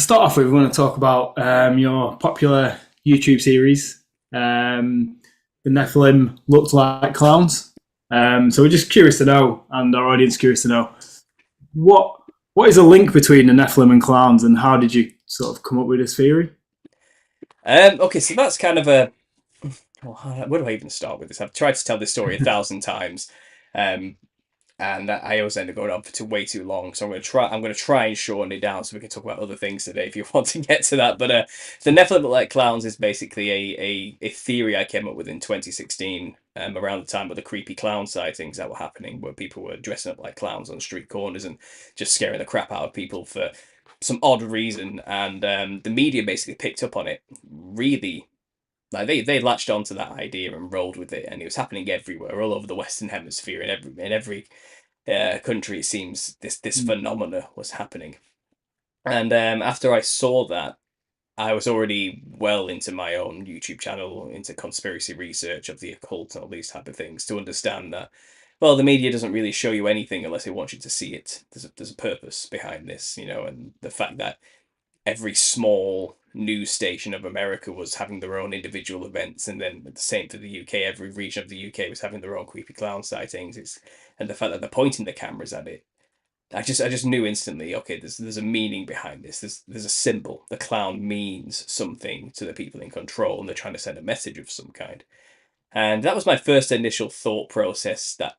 start off with, we want to talk about your popular YouTube series, The Nephilim Looked Like Clowns. So we're just curious to know, and our audience curious to know, what what is a link between the Nephilim and clowns, and how did you sort of come up with this theory? Okay, so that's kind of a. Well, where do I even start with this? I've tried to tell this story 1,000 times, um, and I always end up going on for way too long. So I'm going to try. I'm going to try and shorten it down so we can talk about other things today if you want to get to that. But the Nephilim like clowns is basically a theory I came up with in 2016, around the time of the creepy clown sightings that were happening, where people were dressing up like clowns on street corners and just scaring the crap out of people for some odd reason. And the media basically picked up on it really. Like they latched onto that idea and rolled with it, and it was happening everywhere, all over the Western Hemisphere, in every country. It seems this Mm. phenomena was happening. And after I saw that, I was already well into my own YouTube channel, into conspiracy research of the occult and all these type of things, to understand that, well, the media doesn't really show you anything unless they want you to see it. There's a purpose behind this, and the fact that every small news station of America was having their own individual events, and then the same for the UK. Every region of the UK was having their own creepy clown sightings. And the fact that they're pointing the cameras at it, I just knew instantly. Okay, there's a meaning behind this. There's a symbol. The clown means something to the people in control, and they're trying to send a message of some kind. And that was my first initial thought process that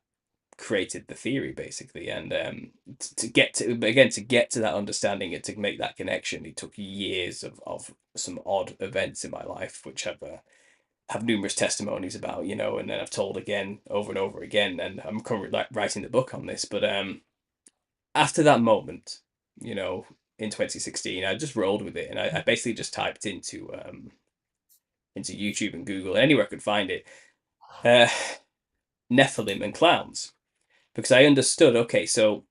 created the theory basically. And to get to that understanding and to make that connection, it took years of some odd events in my life, which have numerous testimonies about, and then I've told again over and over again, and I'm currently like writing the book on this. But after that moment, you know in 2016, I just rolled with it, and I basically just typed into YouTube and Google, anywhere I could find it, uh Nephilim and clowns, because I understood, okay, so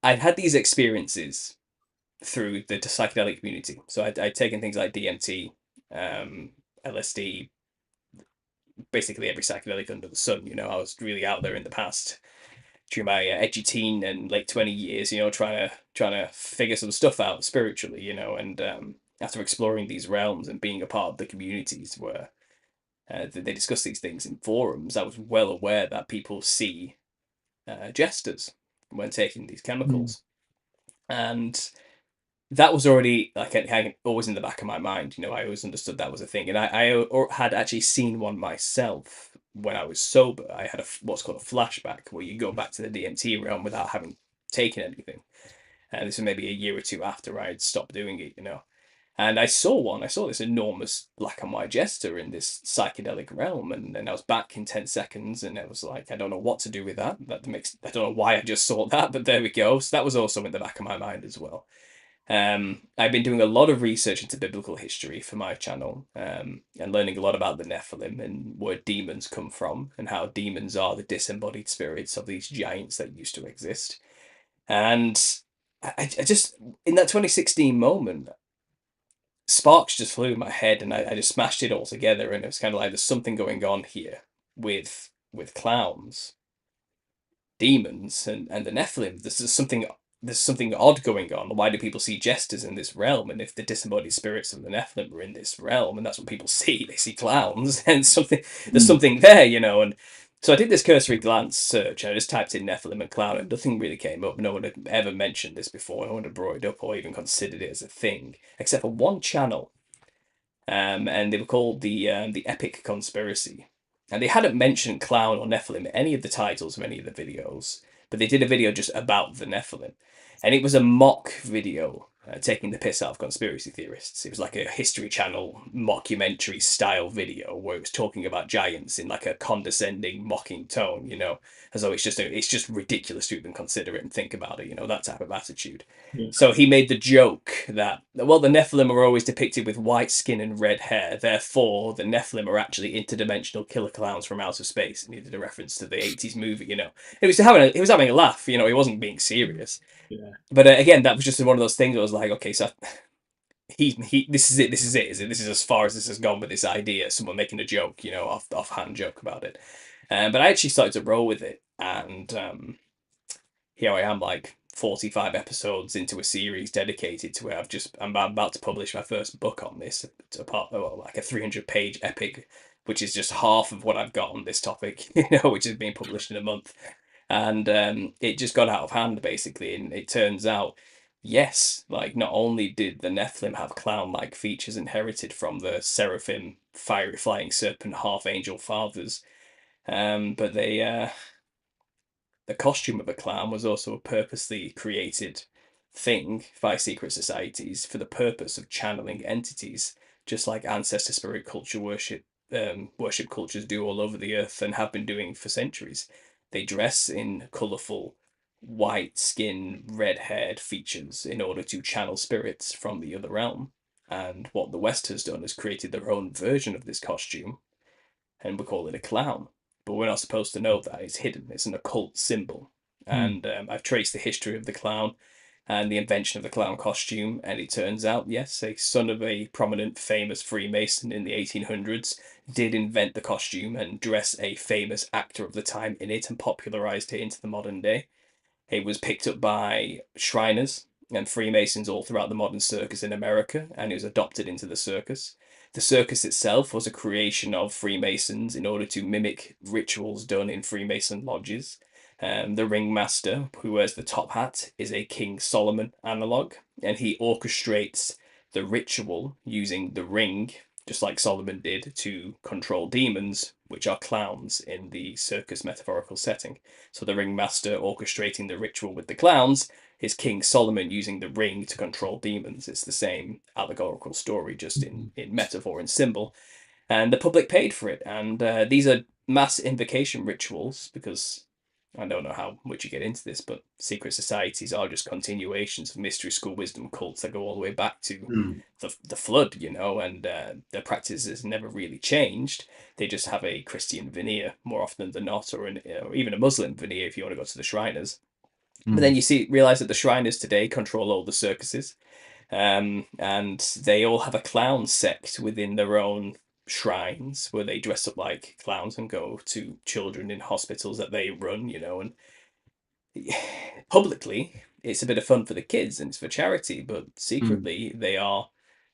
I'd had these experiences through the psychedelic community. So I'd taken things like DMT, LSD, basically every psychedelic under the sun. I was really out there in the past during my edgy teen and late 20 years. Trying to figure some stuff out spiritually. And after exploring these realms and being a part of the communities where they discuss these things in forums, I was well aware that people see jesters when taking these Mm. chemicals. And that was already like always in the back of my mind. I always understood that was a thing, and I had actually seen one myself when I was sober. I had what's called a flashback, where you go back to the DMT realm without having taken anything. And this was maybe a year or two after I had stopped doing it. And I saw one. I saw this enormous black and white jester in this psychedelic realm, and I was back in 10 seconds, and I was like, I don't know what to do with that. I don't know why I just saw that, but there we go. So that was also in the back of my mind as well. I've been doing a lot of research into biblical history for my channel, and learning a lot about the Nephilim and where demons come from, and how demons are the disembodied spirits of these giants that used to exist. And I just, in that 2016 moment, sparks just flew in my head, and I just smashed it all together. And it was kind of like, there's something going on here with clowns, demons, and the Nephilim. There's something odd going on. Why do people see jesters in this realm? And if the disembodied spirits of the Nephilim are in this realm, and that's what people see, they see clowns, and there's Mm. something there. And so I did this cursory glance search. I just typed in Nephilim and clown, and nothing really came up. No one had ever mentioned this before. No one had brought it up or even considered it as a thing, except for one channel, and they were called the Epic Conspiracy. And they hadn't mentioned clown or Nephilim in any of the titles of any of the videos, but they did a video just about the Nephilim, and it was a mock video, taking the piss out of conspiracy theorists. It was like a History Channel mockumentary style video where it was talking about giants in like a condescending, mocking tone, as though it's just ridiculous to even consider it and think about it, that type of attitude. Yeah. So he made the joke that, well, the Nephilim are always depicted with white skin and red hair, therefore the Nephilim are actually interdimensional killer clowns from outer space. And he did a reference to the 80s movie. He was having a laugh, he wasn't being serious. Yeah. But again, that was just one of those things. I was like, okay, so this is it. This is it. This is as far as this has gone with this idea. Someone making a joke, offhand joke about it. But I actually started to roll with it, and here I am, like 45 episodes into a series dedicated to it. I'm about to publish my first book on this, like a 300-page epic, which is just half of what I've got on this topic, which is being published in a month. And it just got out of hand, basically. And it turns out, yes, like not only did the Nephilim have clown-like features inherited from the seraphim, fiery flying serpent, half-angel fathers, but the costume of a clown was also a purposely created thing by secret societies for the purpose of channeling entities, just like ancestor spirit culture worship cultures do all over the earth and have been doing for centuries. They dress in colourful white skin, red-haired features in order to channel spirits from the other realm. And what the West has done is created their own version of this costume, and we call it a clown. But we're not supposed to know that. It's hidden. It's an occult symbol. And I've traced the history of the clown and the invention of the clown costume. And it turns out, yes, a son of a prominent, famous Freemason in the 1800s did invent the costume and dress a famous actor of the time in it and popularized it into the modern day. It was picked up by Shriners and Freemasons all throughout the modern circus in America, and it was adopted into the circus. The circus itself was a creation of Freemasons in order to mimic rituals done in Freemason lodges. The ringmaster, who wears the top hat, is a King Solomon analogue, and he orchestrates the ritual using the ring, just like Solomon did, to control demons, which are clowns in the circus metaphorical setting. So the ringmaster orchestrating the ritual with the clowns is King Solomon using the ring to control demons. It's the same allegorical story, just in metaphor and symbol. And the public paid for it. And these are mass invocation rituals, because I don't know how much you get into this, but secret societies are just continuations of mystery school wisdom cults that go all the way back to the flood, and their practice has never really changed. They just have a Christian veneer more often than not, or even a Muslim veneer if you want to go to the Shriners. But then you realize that the Shriners today control all the circuses, and they all have a clown sect within their own shrines where they dress up like clowns and go to children in hospitals that they run, and publicly it's a bit of fun for the kids and it's for charity, but secretly they are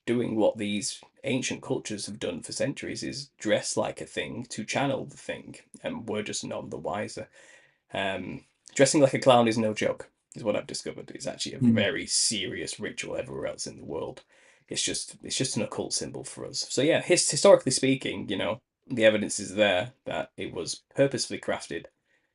doing what these ancient cultures have done for centuries, is dress like a thing to channel the thing, and we're just none the wiser. Dressing like a clown is no joke, is what I've discovered. It's actually a very serious ritual everywhere else in the world. It's just an occult symbol for us. So yeah, historically speaking, the evidence is there that it was purposefully crafted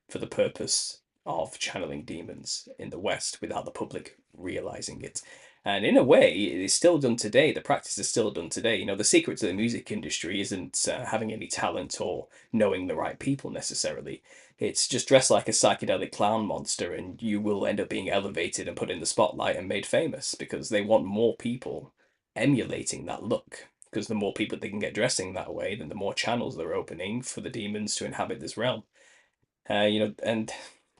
for the purpose of channeling demons in the West without the public realizing it. And in a way, it is still done today. The practice is still done today. The secret to the music industry isn't having any talent or knowing the right people necessarily. It's just dress like a psychedelic clown monster and you will end up being elevated and put in the spotlight and made famous, because they want more people emulating that look. Because the more people they can get dressing that way, then the more channels they're opening for the demons to inhabit this realm. And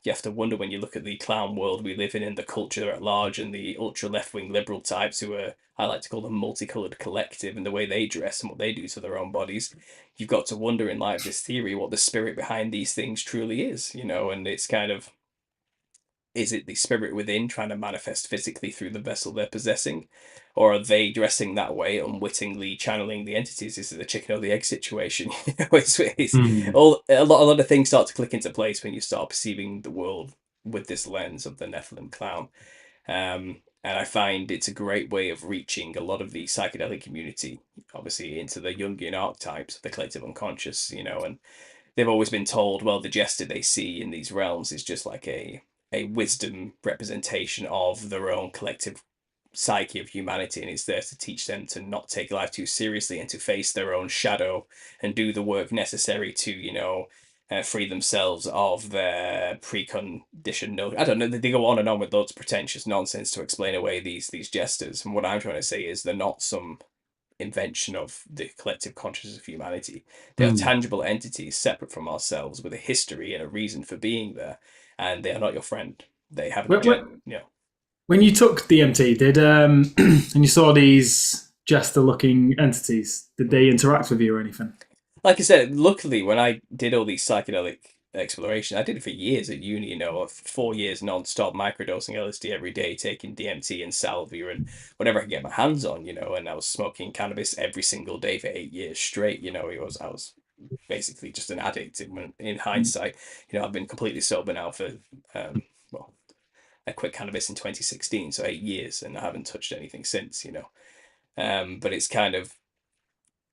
you have to wonder, when you look at the clown world we live in the culture at large, and the ultra left-wing liberal types who are, I like to call them multicolored collective, and the way they dress and what they do to their own bodies, you've got to wonder, in light of this theory, what the spirit behind these things truly is, and it's kind of, is it the spirit within trying to manifest physically through the vessel they're possessing? Or are they dressing that way, unwittingly channeling the entities? Is it the chicken or the egg situation? It's a lot of things start to click into place when you start perceiving the world with this lens of the Nephilim clown. And I find it's a great way of reaching a lot of the psychedelic community, obviously into the Jungian archetypes of the collective unconscious, and they've always been told, well, the jester they see in these realms is just like a wisdom representation of their own collective psyche of humanity, and it's there to teach them to not take life too seriously and to face their own shadow and do the work necessary to free themselves of their preconditioned notion. I don't know, they go on and on with loads of pretentious nonsense to explain away these jesters, and what I'm trying to say is they're not some invention of the collective consciousness of humanity. They are tangible entities separate from ourselves with a history and a reason for being there, and they are not your friend. They haven't When you took DMT, did and you saw these jester-looking entities, did they interact with you or anything? Like I said, luckily when I did all these psychedelic exploration. I did it for years at uni, 4 years non-stop microdosing LSD every day, taking DMT and salvia and whatever I could get my hands on, and I was smoking cannabis every single day for 8 years straight. I was basically just an addict. In hindsight, I've been completely sober now for well, I quit cannabis in 2016, so 8 years, and I haven't touched anything since. But it's kind of,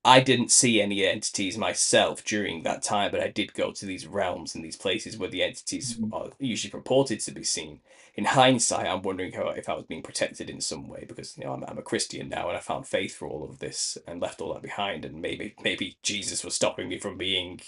I didn't see any entities myself during that time, but I did go to these realms and these places where the entities are usually purported to be seen. In hindsight, I'm wondering if I was being protected in some way, because I'm a Christian now, and I found faith for all of this and left all that behind, and maybe Jesus was stopping me from being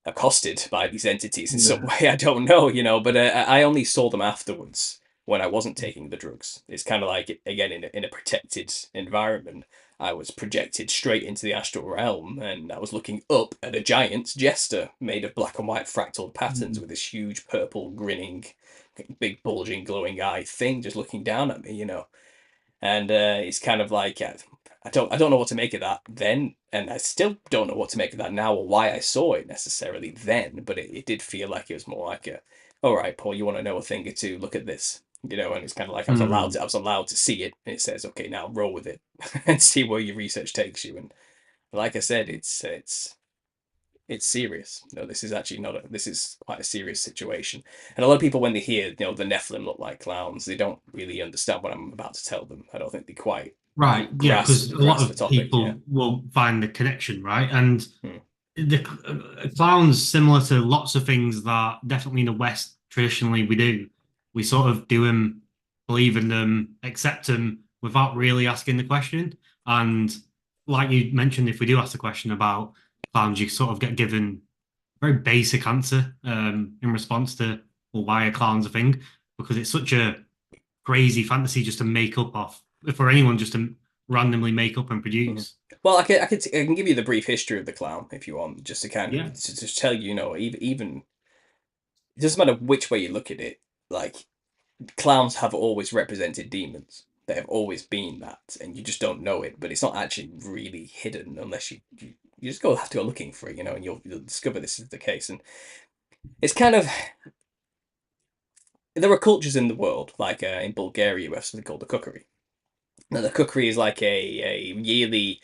accosted by these entities in some way. I don't know, but I only saw them afterwards when I wasn't taking the drugs. It's kind of like, again, in a protected environment. I was projected straight into the astral realm, and I was looking up at a giant jester made of black and white fractal patterns with this huge purple grinning, big bulging glowing eye thing just looking down at me, and it's kind of like, I don't know what to make of that then, and I still don't know what to make of that now, or why I saw it necessarily then. But it did feel like it was more like all right, Paul, you want to know a thing or two? Look at this, and it's kind of like I was allowed to see it, and it says, okay, now roll with it and see where your research takes you. And like I said, it's serious. This is actually this is quite a serious situation. And a lot of people, when they hear, the Nephilim look like clowns, they don't really understand what I'm about to tell them. I don't think they quite Right, yeah, because grasp a lot the of topic. Yeah. people will find the connection, right? And Hmm. the clowns, similar to lots of things that definitely in the West traditionally we do, we sort of do them, believe in them, accept them without really asking the question. And like you mentioned, if we do ask the question about clowns, you sort of get given a very basic answer in response to, well, why are clowns a thing? Because it's such a crazy fantasy just to make up off for anyone just to randomly make up and Mhm. produce. Well, I can give you the brief history of the clown if you want, just to kind of Yeah. to just tell you, even it doesn't matter which way you look at it. Like, clowns have always represented demons. They have always been that, and you just don't know it. But it's not actually really hidden unless you just have to go looking for it, and you'll discover this is the case. And it's kind of, there are cultures in the world, like in Bulgaria, we have something called the cookery. Now, the cookery is like a yearly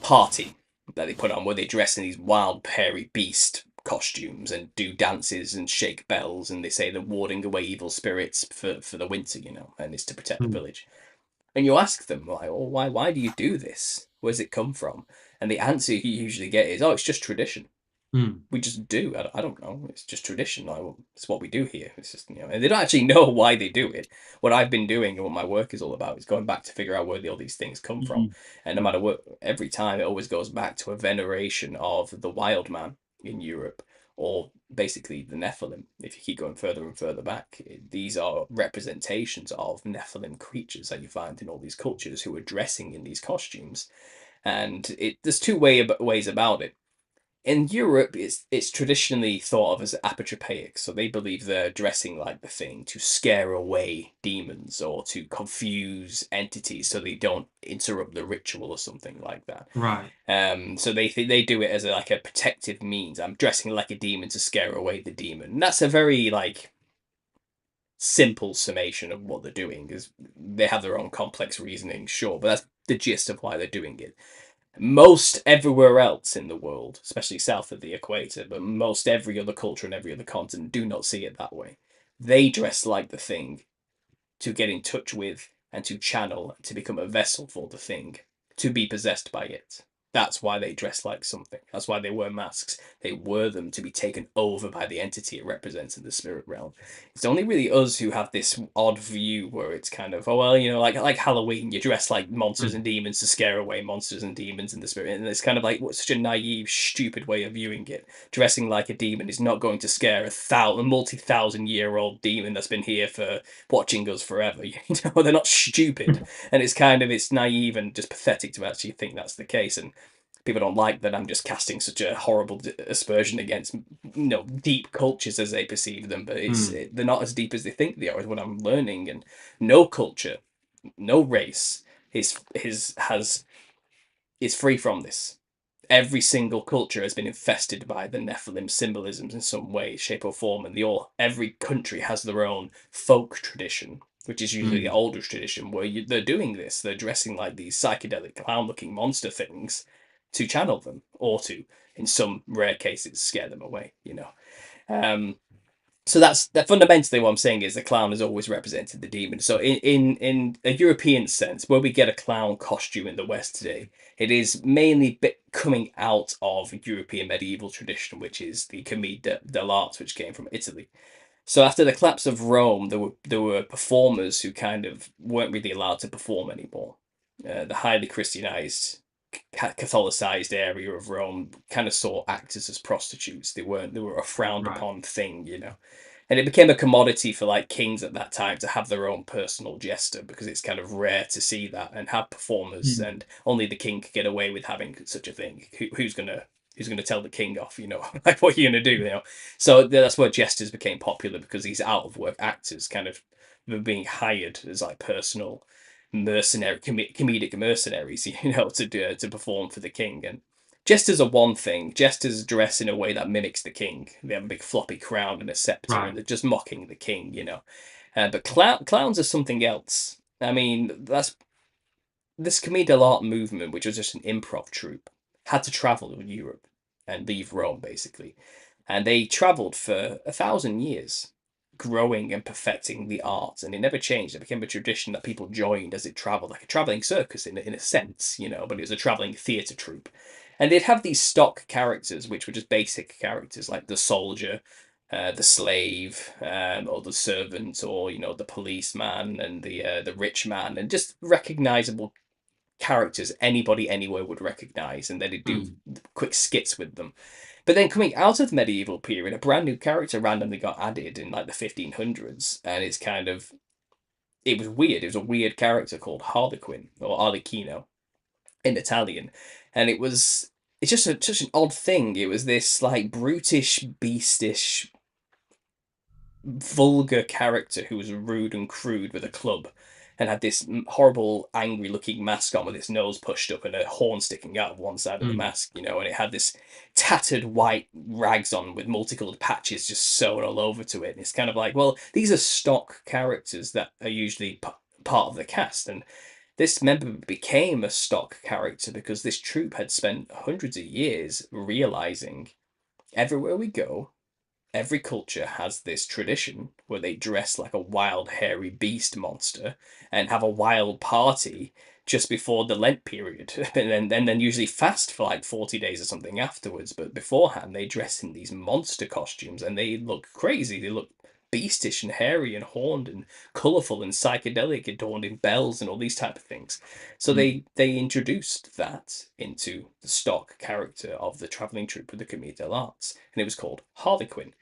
party that they put on where they dress in these wild, hairy beast costumes and do dances and shake bells, and they say they're warding away evil spirits for the winter, and it's to protect the Mm, village. And you ask them, like, oh, why do you do this? Where's it come from? And the answer you usually get is, oh, it's just tradition. mm, We just do. I don't know. It's just tradition. Like, well, it's what we do here. It's just, and they don't actually know why they do it. What I've been doing and what my work is all about is going back to figure out where all these things come from. mm, And no matter what, every time it always goes back to a veneration of the wild man in Europe, or basically the Nephilim. If you keep going further and further back, these are representations of Nephilim creatures that you find in all these cultures who are dressing in these costumes. And there's ways about it. In Europe, it's traditionally thought of as apotropaic, so they believe they're dressing like the thing to scare away demons or to confuse entities so they don't interrupt the ritual or something like that. right. So they do it as like a protective means. I'm dressing like a demon to scare away the demon. And that's a very like simple summation of what they're doing. Is they have their own complex reasoning, sure, but that's the gist of why they're doing it. Most everywhere else in the world, especially south of the equator, but most every other culture and every other continent do not see it that way. They dress like the thing to get in touch with and to channel, to become a vessel for the thing, to be possessed by it. That's why they dress like something. That's why they wear masks. They wear them to be taken over by the entity it represents in the spirit realm. It's only really us who have this odd view where it's kind of, oh well, like Halloween, you dress like monsters Mm, and demons to scare away monsters and demons in the spirit, and it's kind of like such a naive, stupid way of viewing it. Dressing like a demon is not going to scare a multi-thousand-year-old demon that's been here for watching us forever. They're not stupid, and it's naive and just pathetic to actually think that's the case. And people don't like that I'm just casting such a horrible aspersion against deep cultures as they perceive them, but mm, they're not as deep as they think they are. Is what I'm learning, and no culture, no race is free from this. every single culture has been infested by the Nephilim symbolisms in some way, shape, or form, and every country has their own folk tradition, which is usually the oldest tradition, where they're doing this. They're dressing like these psychedelic clown-looking monster things to channel them, or to, in some rare cases, scare them away. So that's that. Fundamentally, what I'm saying is the clown has always represented the demon. So in a European sense, where we get a clown costume in the West today, it is mainly coming out of European medieval tradition, which is the Commedia dell'arte, which came from Italy. So after the collapse of Rome, there were performers who kind of weren't really allowed to perform anymore. The highly Christianized, Catholicized area of Rome kind of saw actors as prostitutes. They were a frowned Right. upon thing. And it became a commodity for like kings at that time to have their own personal jester, because it's kind of rare to see that and have performers, Mm. and only the king could get away with having such a thing. Who's gonna tell the king off? Like, what are you gonna do? So that's where jesters became popular, because these out of work actors kind of were being hired as like personal comedic mercenaries, to perform for the king. And jesters are one thing. Jesters dress in a way that mimics the king. They have a big floppy crown and a scepter, Right. and they're just mocking the king. But clowns are something else. I mean, that's this comedial art movement, which was just an improv troupe, had to travel in Europe and leave Rome, basically. And they traveled for 1,000 years, growing and perfecting the art, and it never changed. It became a tradition that people joined as it traveled, like a traveling circus in a sense, but it was a traveling theatre troupe. And they'd have these stock characters, which were just basic characters, like the soldier, the slave, or the servant, or the policeman and the rich man, and just recognizable characters anybody anywhere would recognize, and then they do quick skits with them. But then coming out of the medieval period, a brand new character randomly got added in like the 1500s, and it was weird. It was a weird character called Harlequin, or Arlecchino in Italian, and it's just such an odd thing. It was this like brutish, beastish, vulgar character who was rude and crude with a club, and had this horrible, angry looking mask on with its nose pushed up and a horn sticking out of one side of the mask, and it had this tattered white rags on with multicolored patches just sewn all over to it. And it's kind of like, well, these are stock characters that are usually part of the cast. And this member became a stock character because this troupe had spent hundreds of years realizing everywhere we go, every culture has this tradition where they dress like a wild, hairy beast monster and have a wild party just before the Lent period, and then usually fast for like 40 days or something afterwards. But beforehand, they dress in these monster costumes and they look crazy. They look beastish and hairy and horned and colourful and psychedelic, adorned in bells and all these type of things. So they introduced that into the stock character of the travelling troupe with the Comédie de l'Art, and it was called Harlequin.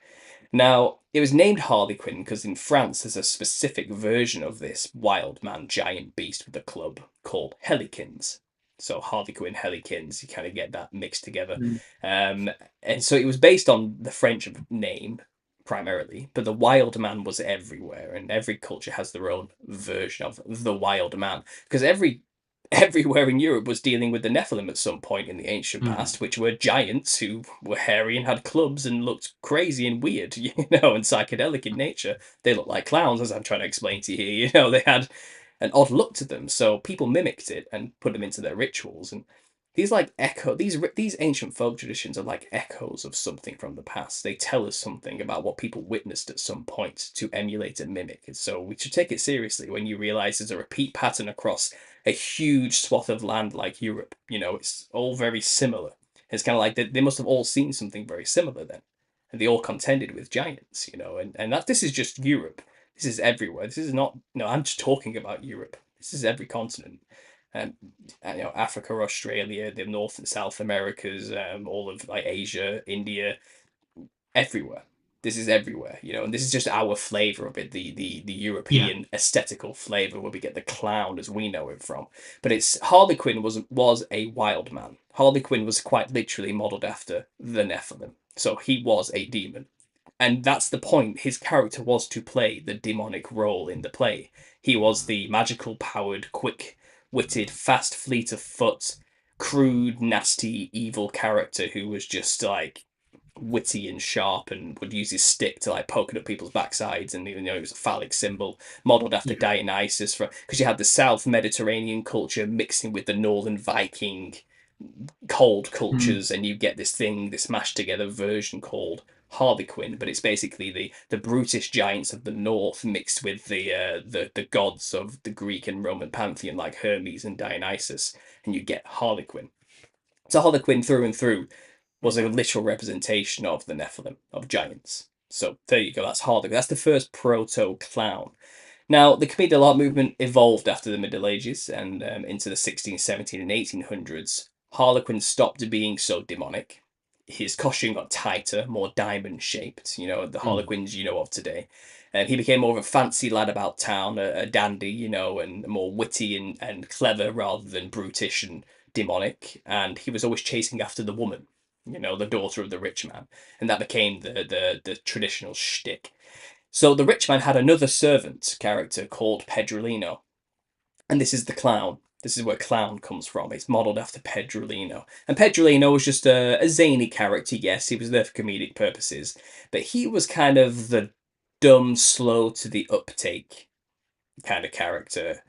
Now, it was named Harlequin because in France there's a specific version of this wild man giant beast with a club called Helikins. So Harlequin, Helikins, you kind of get that mixed together. Mm. And so it was based on the French name primarily, but the wild man was everywhere, and every culture has their own version of the wild man, because everywhere in Europe was dealing with the Nephilim at some point in the ancient past, which were giants who were hairy and had clubs and looked crazy and weird, and psychedelic in nature. They looked like clowns, as I'm trying to explain to you here. They had an odd look to them, so people mimicked it and put them into their rituals. And these ancient folk traditions are like echoes of something from the past. They tell us something about what people witnessed at some point to emulate and mimic. And so we should take it seriously when you realize there's a repeat pattern across a huge swath of land like Europe. It's all very similar. It's kind of like they must have all seen something very similar then, and they all contended with giants. And that this is just Europe. This is everywhere. This is not. No, I'm just talking about Europe. This is every continent. Um, Africa, Australia, the North and South Americas, all of like Asia, India, everywhere. This is everywhere, and this is just our flavor of it, the Yeah. European aesthetical flavor where we get the clown as we know it from. But it's Harlequin was a wild man. Harlequin was quite literally modeled after the Nephilim, so he was a demon. And that's the point. His character was to play the demonic role in the play. He was the magical powered, quick witted, fast, fleet of foot, crude, nasty, evil character who was just like witty and sharp and would use his stick to like poke it up people's backsides, and it was a phallic symbol modeled after Yeah. Dionysus, for because you had the South Mediterranean culture mixing with the Northern Viking cold Mm. cultures, and you get this thing, this mashed together version called Harlequin, but it's basically the brutish giants of the north mixed with the gods of the Greek and Roman pantheon like Hermes and Dionysus, and you get Harlequin. So Harlequin through and through was a literal representation of the Nephilim, of giants. So there you go, that's Harlequin. That's the first proto clown. Now, the comedic art movement evolved after the Middle Ages and into the 16th, 17th, and 1800s. Harlequin stopped being so demonic. His costume got tighter, more diamond shaped, the Mm. Harlequins you know of today. And he became more of a fancy lad about town, a dandy, and more witty and clever rather than brutish and demonic. And he was always chasing after the woman, the daughter of the rich man. And that became the traditional shtick. So the rich man had another servant character called Pedrolino, and this is the clown. This is where clown comes from. It's modelled after Pedrolino. And Pedrolino was just a zany character, yes, he was there for comedic purposes, but he was kind of the dumb, slow to the uptake kind of character,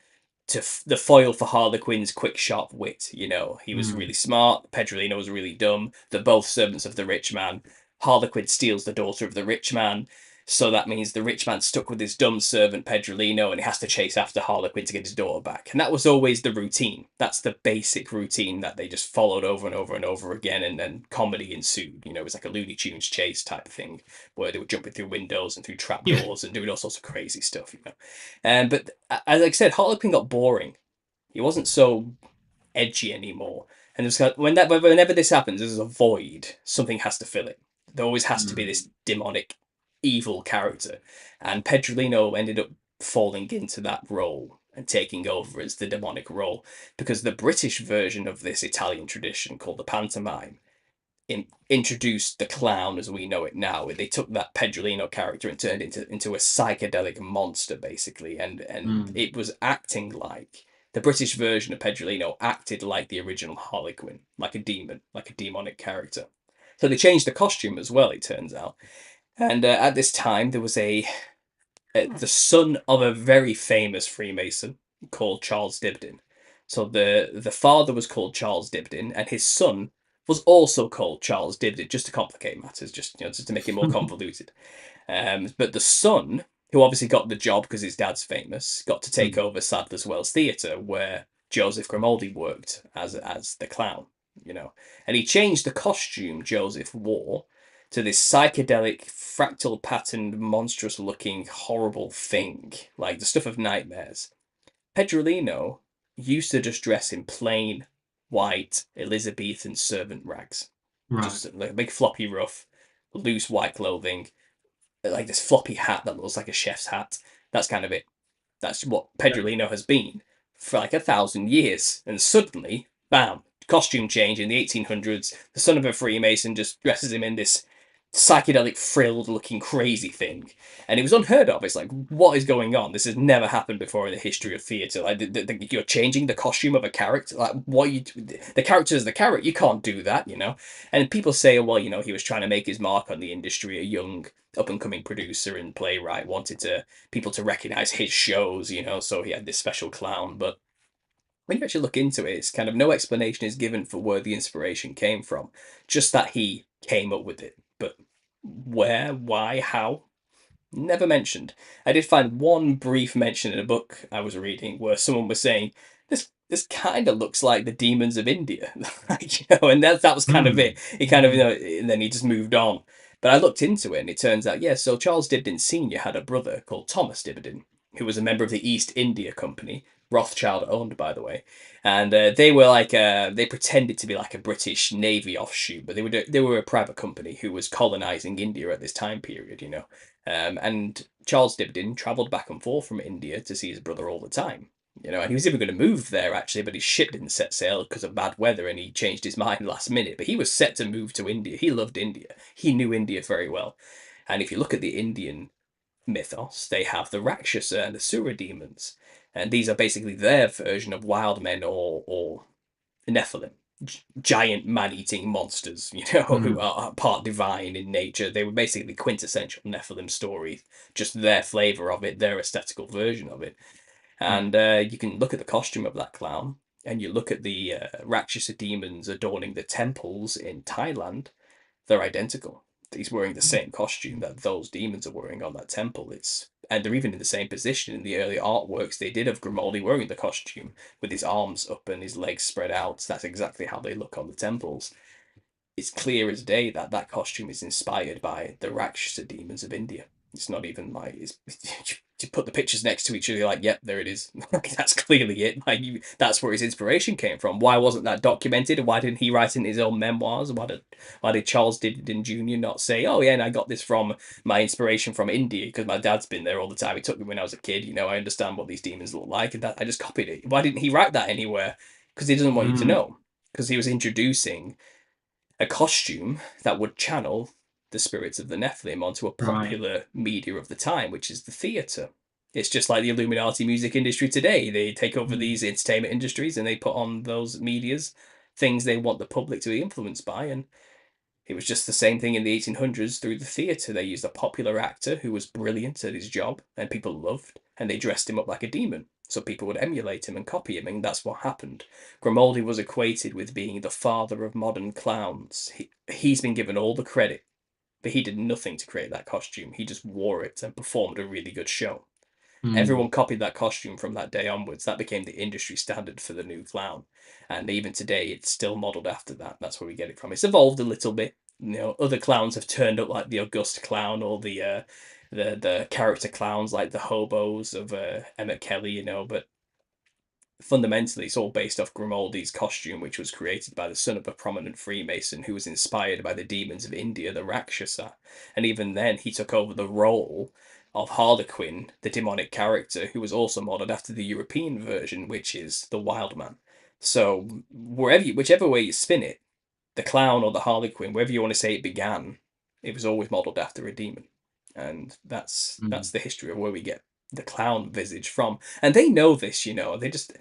the foil for Harlequin's quick, sharp wit. He was Mm. really smart. Pedrolino was really dumb. They're both servants of the rich man. Harlequin steals the daughter of the rich man. So that means the rich man's stuck with his dumb servant Pedrolino, and he has to chase after Harlequin to get his daughter back. And that was always the routine. That's the basic routine that they just followed over and over and over again, and then comedy ensued. It was like a Looney Tunes chase type of thing, where they were jumping through windows and through Yeah. trapdoors and doing all sorts of crazy stuff. But as I said, Harlequin got boring. He wasn't so edgy anymore. And it was kind of, whenever this happens, there's a void. Something has to fill it. There always has to be Mm. this demonic, evil character. And Pedrolino ended up falling into that role and taking over as the demonic role, because the British version of this Italian tradition called the pantomime introduced the clown as we know it now. They took that Pedrolino character and turned it into a psychedelic monster, basically, and Mm. it was acting like the British version of Pedrolino acted like the original Harlequin, like a demon, like a demonic character. So they changed the costume as well, it turns out. And at this time, there was the son of a very famous Freemason called Charles Dibdin. So the father was called Charles Dibdin, and his son was also called Charles Dibdin, just to complicate matters, just to make it more convoluted. But the son, who obviously got the job because his dad's famous, got to take Mm. over Sadler's Wells Theatre, where Joseph Grimaldi worked as the clown. And he changed the costume Joseph wore to this psychedelic, fractal patterned, monstrous looking, horrible thing, like the stuff of nightmares. Pedrolino used to just dress in plain, white, Elizabethan servant rags. Right. Just like a big floppy ruff, loose white clothing, like this floppy hat that looks like a chef's hat. That's kind of it. That's what Yeah. Pedrolino has been for like 1,000 years. And suddenly, bam, costume change in the 1800s. The son of a Freemason just dresses him in this psychedelic, frilled looking crazy thing. And it was unheard of. It's like, what is going on? This has never happened before in the history of theatre. Like, you're changing the costume of a character. Like, what you. The character is the character. You can't do that. And people say, well, he was trying to make his mark on the industry, a young up and coming producer and playwright, wanted people to recognize his shows, so he had this special clown. But when you actually look into it, it's kind of no explanation is given for where the inspiration came from, just that he came up with it. But where, why, how? Never mentioned. I did find one brief mention in a book I was reading where someone was saying this kind of looks like the demons of India, and that was kind of it. Mm. He kind of and then he just moved on. But I looked into it, and it turns out, yeah. So Charles Dibdin Senior had a brother called Thomas Dibdin, who was a member of the East India Company, Rothschild owned, by the way, and they were like they pretended to be like a British Navy offshoot, but they were a private company who was colonizing India at this time period. And Charles Dibdin travelled back and forth from India to see his brother all the time. And he was even going to move there actually, but his ship didn't set sail because of bad weather, and he changed his mind last minute. But he was set to move to India. He loved India. He knew India very well. And if you look at the Indian mythos, they have the Rakshasa and the Sura demons, and these are basically their version of wild men or Nephilim. giant man-eating monsters, who are part divine in nature. They were basically quintessential Nephilim story, just their flavor of it, their aesthetical version of it. And you can look at the costume of that clown, and you look at the Rakshasa demons adorning the temples in Thailand. They're identical. He's wearing the same costume that those demons are wearing on that temple. And they're even in the same position in the early artworks they did of Grimaldi wearing the costume with his arms up and his legs spread out. That's exactly how they look on the temples. It's clear as day that that costume is inspired by the Rakshasa demons of India. It's not even like you put the pictures next to each other, you're like, yep, there it is. That's clearly it. That's where his inspiration came from. Why wasn't that documented? Why didn't he write in his own memoirs? Why did Charles Diddon Jr. not say, oh yeah, and I got this from my inspiration from India because my dad's been there all the time. He took me when I was a kid. I understand what these demons look like, and I just copied it. Why didn't he write that anywhere? Because he doesn't want you to know. Because he was introducing a costume that would channel the spirits of the Nephilim onto a popular media of the time, which is the theatre. It's just like the Illuminati music industry today. They take over these entertainment industries and they put on those medias things they want the public to be influenced by. And it was just the same thing in the 1800s through the theatre. They used a popular actor who was brilliant at his job and people loved, and they dressed him up like a demon. So people would emulate him and copy him, and that's what happened. Grimaldi was equated with being the father of modern clowns. He's been given all the credit, but he did nothing to create that costume. He just wore it and performed a really good show. Everyone copied that costume from that day onwards. That became the industry standard for the new clown. And even today, it's still modelled after that. That's where we get it from. It's evolved a little bit. Other clowns have turned up like the August clown or the character clowns like the hobos of Emmett Kelly, but fundamentally it's all based off Grimaldi's costume, which was created by the son of a prominent Freemason who was inspired by the demons of India, the Rakshasa. And even then, he took over the role of Harlequin, the demonic character, who was also modeled after the European version, which is the Wild Man. So whichever way you spin it, the clown or the Harlequin, wherever you want to say it began, it was always modeled after a demon. And that's the history of where we get the clown visage from. And they know this, they just,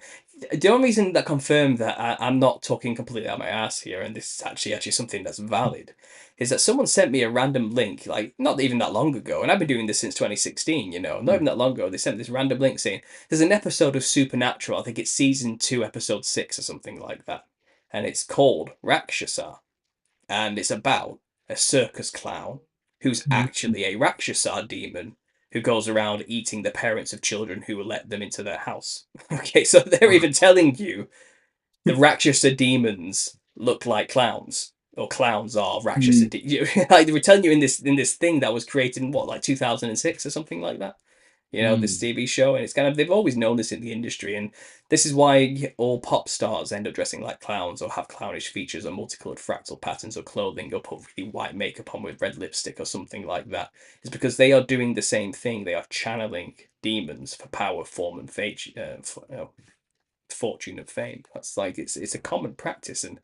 the only reason that confirmed that I'm not talking completely out my ass here, and this is actually something that's valid, is that someone sent me a random link, like not even that long ago, and I've been doing this since 2016, not even that long ago. They sent this random link saying there's an episode of Supernatural, I think it's season 2, episode 6 or something like that, and it's called Rakshasa, and it's about a circus clown who's actually a Rakshasa demon who goes around eating the parents of children who let them into their house. Okay, so they're even telling you the Rakshasa demons look like clowns, or clowns are Rakshasa. Like they were telling you in this thing that was created in what, like 2006 or something like that. This TV show, and it's kind of, they've always known this in the industry, and this is why all pop stars end up dressing like clowns or have clownish features or multicolored fractal patterns or clothing or put really white makeup on with red lipstick or something like that. It's because they are doing the same thing. They are channeling demons for power, form, and fortune and fame. That's like it's a common practice, and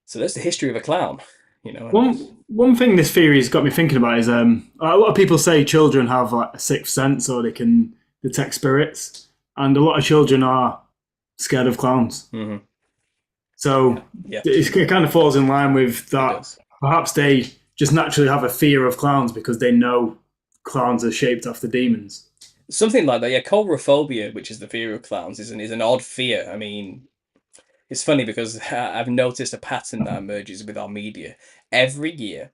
so that's the history of a clown. One thing this theory has got me thinking about is a lot of people say children have like a sixth sense or they can detect spirits, and a lot of children are scared of clowns. So it kind of falls in line with that. Perhaps they just naturally have a fear of clowns because they know clowns are shaped after demons. Something like that, yeah. Coulrophobia, which is the fear of clowns, is an odd fear. I mean, it's funny because I've noticed a pattern that emerges with our media. Every year,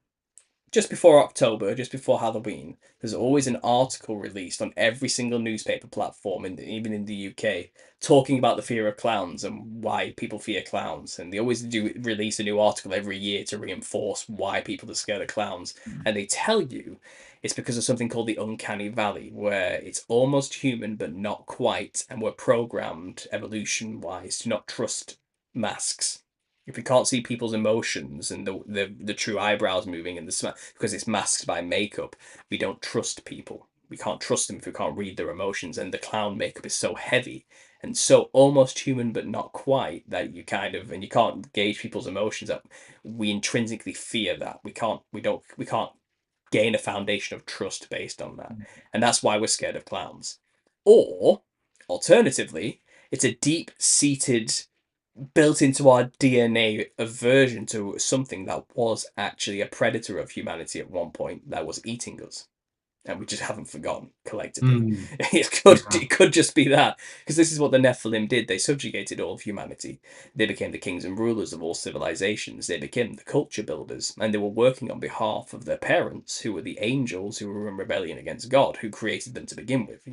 just before October, just before Halloween, there's always an article released on every single newspaper platform, even in the UK, talking about the fear of clowns and why people fear clowns. And they always do release a new article every year to reinforce why people are scared of clowns. And they tell you it's because of something called the uncanny valley, where it's almost human but not quite, and we're programmed evolution-wise to not trust masks. If we can't see people's emotions and the true eyebrows moving and because it's masked by makeup, we don't trust people. We can't trust them if we can't read their emotions. And the clown makeup is so heavy and so almost human but not quite that you can't gauge people's emotions. That we intrinsically fear that we can't gain a foundation of trust based on that, and that's why we're scared of clowns. Or alternatively, it's a deep-seated built into our DNA aversion to something that was actually a predator of humanity at one point that was eating us. And we just haven't forgotten collectively. Mm. Yeah. It could just be that, because this is what the Nephilim did. They subjugated all of humanity. They became the kings and rulers of all civilizations. They became the culture builders, and they were working on behalf of their parents, who were the angels who were in rebellion against God, who created them to begin with.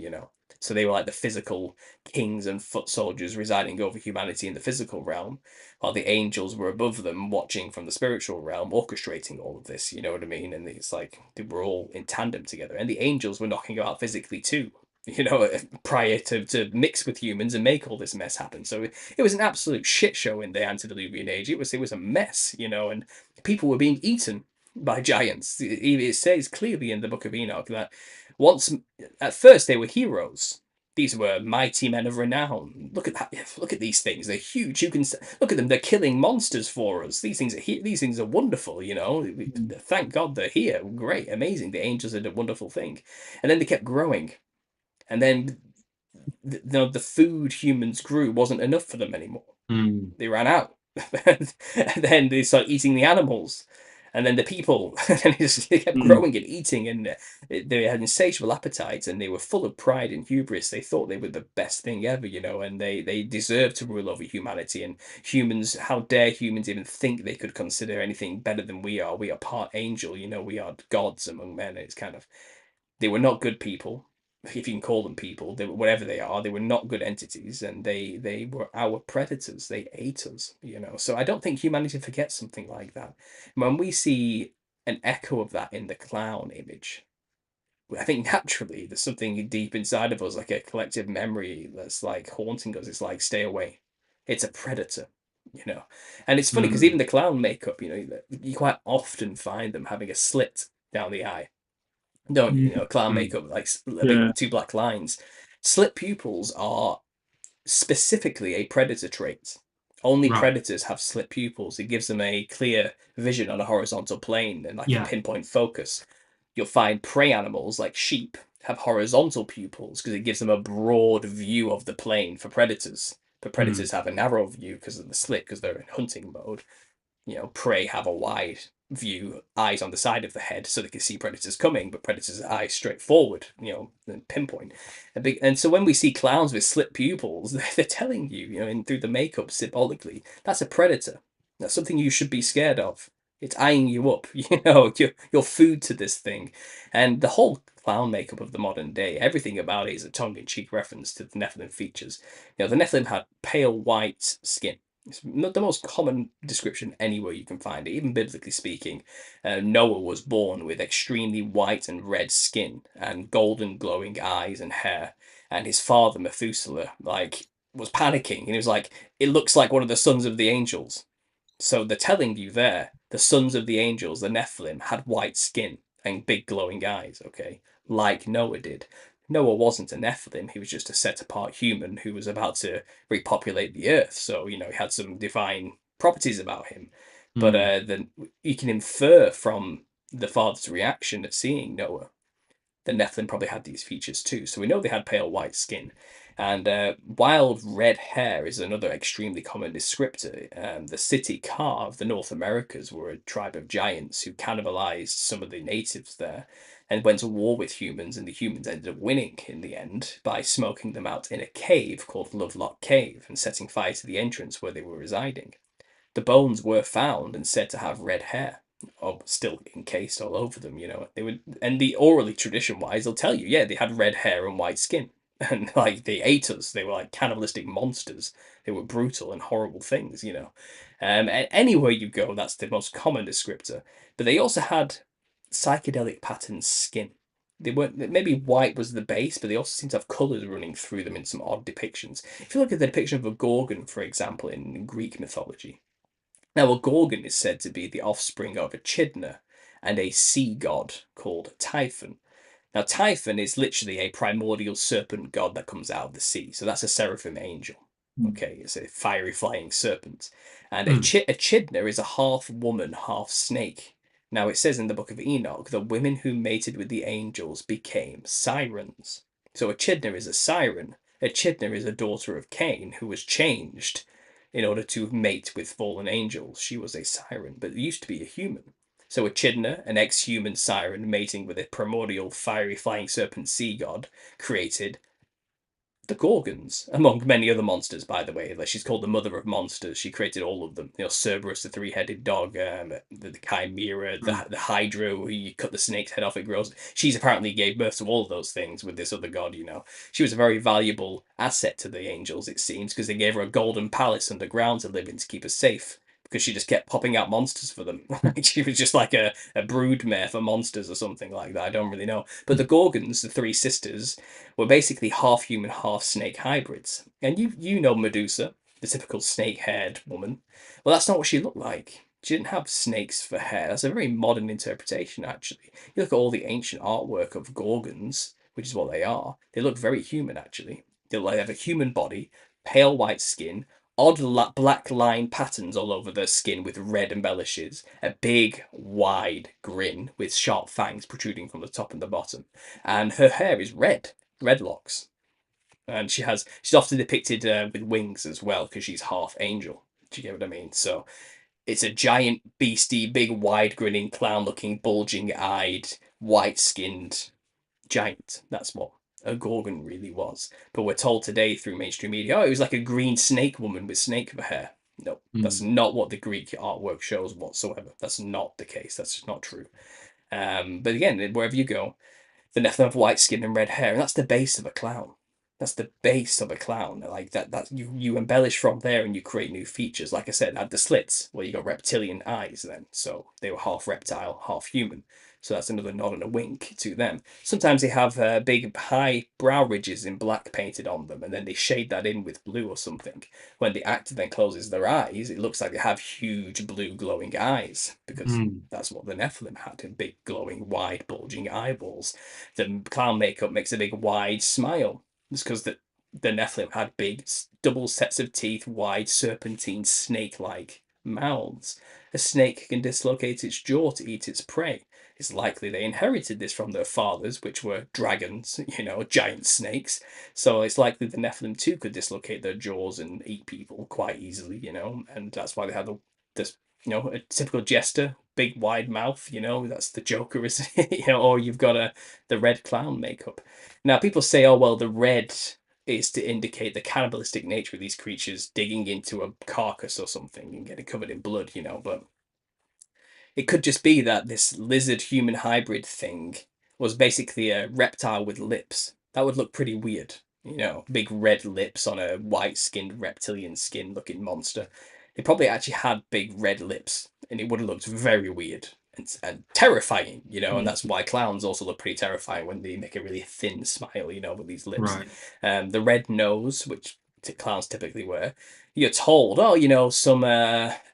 So they were like the physical kings and foot soldiers residing over humanity in the physical realm, while the angels were above them, watching from the spiritual realm, orchestrating all of this. You know what I mean? And it's like they were all in tandem together, and the angels were knocking about physically too. Prior to mix with humans and make all this mess happen. So it was an absolute shit show in the antediluvian age. It was a mess, and people were being eaten by giants. It says clearly in the Book of Enoch that once, at first, they were heroes. These were mighty men of renown. Look at that! Look at these things. They're huge. You can look at them. They're killing monsters for us. These things are these things are wonderful. Thank God they're here. Great, amazing. The angels did a wonderful thing, and then they kept growing, and then the food humans grew wasn't enough for them anymore. Mm. They ran out. And then they started eating the animals, and then the people. And they kept Mm. growing and eating, and they had insatiable appetites, and they were full of pride and hubris. They thought they were the best thing ever, and they deserved to rule over humanity. And humans, how dare humans even think they could consider anything better than we are? We are part angel, we are gods among men. It's kind of, they were not good people, if you can call them people. They were, whatever they are, they were not good entities, and they were our predators. They ate us. So I don't think humanity forgets something like that. When we see an echo of that in the clown image, I think naturally there's something deep inside of us, like a collective memory that's like haunting us. It's like, stay away. It's a predator. And it's funny because even Mm. the clown makeup, you quite often find them having a slit down the eye, don't you? Clown Mm. makeup, like a big Yeah. two black lines. Slit pupils are specifically a predator trait. Only Right. predators have slit pupils. It gives them a clear vision on a horizontal plane and like a Yeah. pinpoint focus. You'll find prey animals like sheep have horizontal pupils because it gives them a broad view of the plane for predators. But Mm. predators have a narrow view because of the slit, because they're in hunting mode. Prey have a wide view, eyes on the side of the head, so they can see predators coming, but predators' eyes straight forward, and pinpoint. And so when we see clowns with slit pupils, they're telling you, and through the makeup symbolically, that's a predator. That's something you should be scared of. It's eyeing you up, you're food to this thing. And the whole clown makeup of the modern day, everything about it is a tongue-in-cheek reference to the Nephilim features. The Nephilim had pale white skin. It's not the most common description anywhere you can find it, even biblically speaking. Noah was born with extremely white and red skin and golden glowing eyes and hair. And his father, Methuselah, was panicking. And he was like, it looks like one of the sons of the angels. So they're telling you there, the sons of the angels, the Nephilim, had white skin and big glowing eyes, okay? Like Noah did. Noah wasn't a Nephilim, he was just a set apart human who was about to repopulate the earth. So, he had some divine properties about him. But Mm. then you can infer from the father's reaction at seeing Noah, the Nephilim probably had these features too. So we know they had pale white skin. And wild red hair is another extremely common descriptor. The City Ka of the North Americas were a tribe of giants who cannibalized some of the natives there and went to war with humans, and the humans ended up winning in the end by smoking them out in a cave called Lovelock Cave and setting fire to the entrance where they were residing. The bones were found and said to have red hair, or still encased all over them. They would, and the orally tradition wise, they'll tell you, yeah, they had red hair and white skin, and like they ate us. They were like cannibalistic monsters. They were brutal and horrible things. And anywhere you go, that's the most common descriptor. But they also had psychedelic patterned skin. They weren't, maybe white was the base, but they also seem to have colours running through them in some odd depictions. If you look at the depiction of a gorgon, for example, in Greek mythology, now, a Gorgon is said to be the offspring of Echidna and a sea god called Typhon. Now, Typhon is literally a primordial serpent god that comes out of the sea. So that's a seraphim angel. Okay, it's a fiery flying serpent. And Mm. Echidna is a half woman, half snake. Now, it says in the book of Enoch that women who mated with the angels became sirens. So Echidna is a siren. Echidna is a daughter of Cain who was changed in order to mate with fallen angels. She was a siren, but used to be a human. So Echidna, an ex-human siren mating with a primordial fiery flying serpent sea god, created the Gorgons, among many other monsters, by the way. Like, she's called the mother of monsters. She created all of them. Cerberus, the three-headed dog, the Chimera, the Hydra, who you cut the snake's head off, it grows. She's apparently gave birth to all of those things with this other god, She was a very valuable asset to the angels, it seems, because they gave her a golden palace underground to live in to keep her safe. Because she just kept popping out monsters for them. She was just like a broodmare for monsters or something like that. I don't really know. But the Gorgons, the three sisters, were basically half human, half snake hybrids. And you know Medusa, the typical snake-haired woman. Well, that's not what she looked like. She didn't have snakes for hair. That's a very modern interpretation, actually. You look at all the ancient artwork of Gorgons, which is what they are. They look very human, actually. They have a human body, pale white skin, odd black line patterns all over their skin with red embellishes, a big, wide grin with sharp fangs protruding from the top and the bottom. And her hair is red locks. And she's often depicted with wings as well, because she's half angel. Do you get what I mean? So it's a giant, beastie, big, wide grinning, clown looking, bulging eyed, white skinned giant. That's what a Gorgon really was. But we're told today through mainstream media, it was like a green snake woman with snake hair. No, that's not what the Greek artwork shows whatsoever. That's not the case. That's just not true. But again, wherever you go, the Nephilim have white skin and red hair, and that's the base of a clown. That's the base of a clown. Like that you embellish from there and you create new features. Like I said, at the slits, well, you got reptilian eyes then, so they were half reptile, half human. So that's another nod and a wink to them. Sometimes they have big high brow ridges in black painted on them, and then they shade that in with blue or something. When the actor then closes their eyes, it looks like they have huge blue glowing eyes, because that's what the Nephilim had, big glowing wide bulging eyeballs. The clown makeup makes a big wide smile. It's because the Nephilim had big double sets of teeth, wide serpentine snake-like mouths. A snake can dislocate its jaw to eat its prey. It's likely they inherited this from their fathers, which were dragons, giant snakes. So it's likely the Nephilim too could dislocate their jaws and eat people quite easily, and that's why they had this, a typical jester, big wide mouth, that's the Joker, isn't it? Or you've got the red clown makeup. Now people say, oh well, the red is to indicate the cannibalistic nature of these creatures digging into a carcass or something and getting covered in blood, but it could just be that this lizard human hybrid thing was basically a reptile with lips. That would look pretty weird, big red lips on a white skinned reptilian skin looking monster. It probably actually had big red lips, and it would have looked very weird and terrifying, and that's why clowns also look pretty terrifying when they make a really thin smile, with these lips. Right. The red nose, which clowns typically wear, you're told, oh, some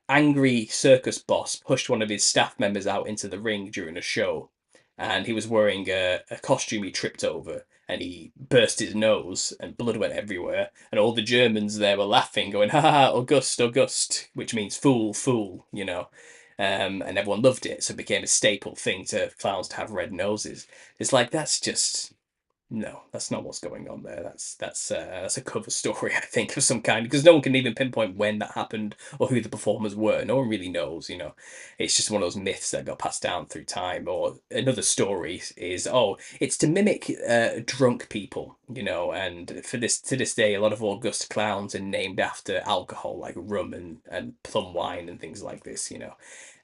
angry circus boss pushed one of his staff members out into the ring during a show, and he was wearing a costume he tripped over, and he burst his nose, and blood went everywhere, and all the Germans there were laughing, going, ha ha, August, August, which means fool, fool, and everyone loved it, so it became a staple thing to clowns to have red noses. It's like, that's just... No, that's not what's going on there. That's a cover story, I think, of some kind, because no one can even pinpoint when that happened or who the performers were. No one really knows, It's just one of those myths that got passed down through time. Or another story is, oh, it's to mimic drunk people, And to this day, a lot of August clowns are named after alcohol, like rum and plum wine and things like this,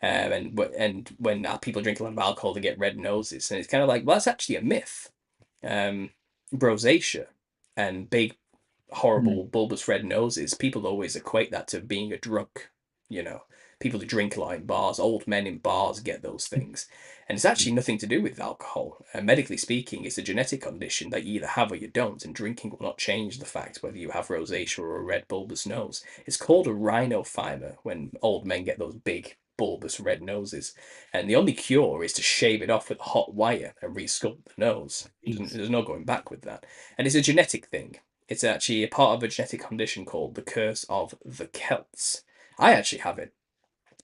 And when people drink a lot of alcohol, they get red noses, and it's kind of like, well, that's actually a myth. Rosacea and big, horrible, bulbous red noses, people always equate that to being a drunk, People who drink a lot in bars, old men in bars get those things. And it's actually nothing to do with alcohol. Medically speaking, it's a genetic condition that you either have or you don't, and drinking will not change the fact whether you have rosacea or a red bulbous nose. It's called a rhinophyma when old men get those big, bulbous red noses, and the only cure is to shave it off with a hot wire and resculpt the nose. There's no going back with that, and it's a genetic thing. It's actually a part of a genetic condition called the curse of the Celts. I actually have it,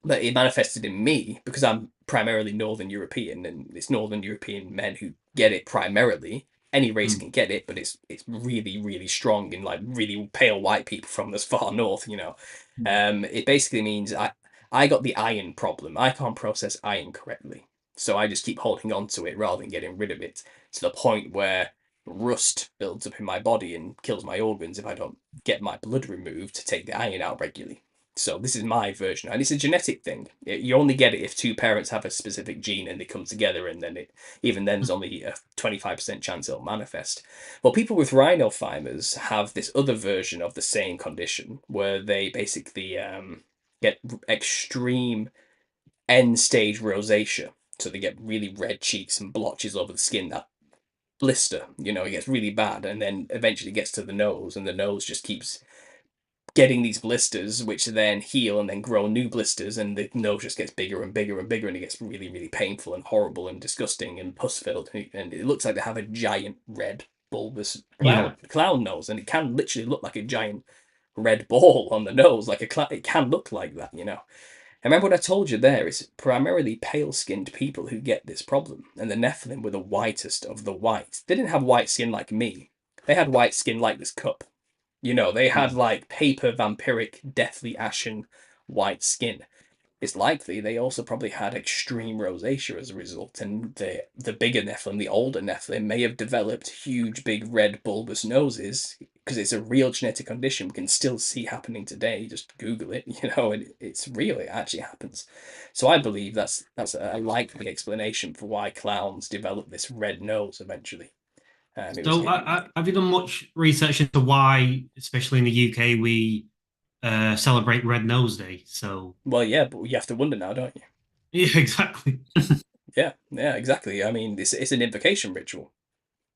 but it manifested in me because I'm primarily Northern European, and it's Northern European men who get it primarily. Any race can get it, but it's really, really strong in like really pale white people from as far north, you know. It basically means I got the iron problem. I can't process iron correctly. So I just keep holding on to it rather than getting rid of it, to the point where rust builds up in my body and kills my organs if I don't get my blood removed to take the iron out regularly. So this is my version, and it's a genetic thing. You only get it if two parents have a specific gene and they come together, and then even then there's only a 25% chance it'll manifest. Well, people with rhinophymas have this other version of the same condition where they basically get extreme end stage rosacea. So they get really red cheeks and blotches over the skin, that blister, it gets really bad, and then eventually gets to the nose, and the nose just keeps getting these blisters, which then heal and then grow new blisters, and the nose just gets bigger and bigger and bigger, and it gets really, really painful and horrible and disgusting and pus filled, and it looks like they have a giant red bulbous clown nose, and it can literally look like a giant red ball on the nose, like it can look like that, And remember what I told you there, it's primarily pale-skinned people who get this problem, and the Nephilim were the whitest of the white. They didn't have white skin like me. They had white skin like this cup. They had like paper, vampiric, deathly ashen white skin. It's likely they also probably had extreme rosacea as a result, and the bigger Nephilim, the older Nephilim, may have developed huge, big, red, bulbous noses, because it's a real genetic condition we can still see happening today. Just Google it, and it's real. It actually happens. So I believe that's a likely explanation for why clowns develop this red nose eventually. So, have you done much research into why, especially in the UK, we celebrate Red Nose Day? So, well, yeah, but you have to wonder now, don't you? yeah, exactly. Yeah, exactly. I mean, it's an invocation ritual.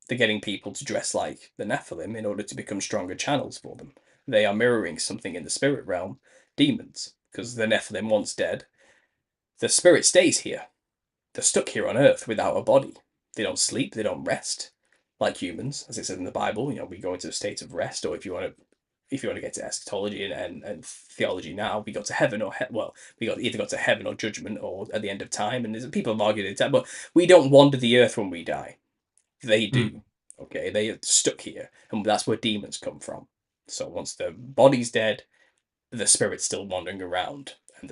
They're getting people to dress like the Nephilim in order to become stronger channels for them. They are mirroring something in the spirit realm, demons, because the Nephilim, once dead, the spirit stays here. They're stuck here on Earth without a body. They don't sleep, they don't rest, like humans, as it says in the Bible. We go into a state of rest, or if you want to get to eschatology and theology now, we go to heaven we either go to heaven or judgment or at the end of time. And there's people have argued it, but we don't wander the earth when we die. They do. Okay, they are stuck here, and that's where demons come from. So once the body's dead, the spirit's still wandering around, and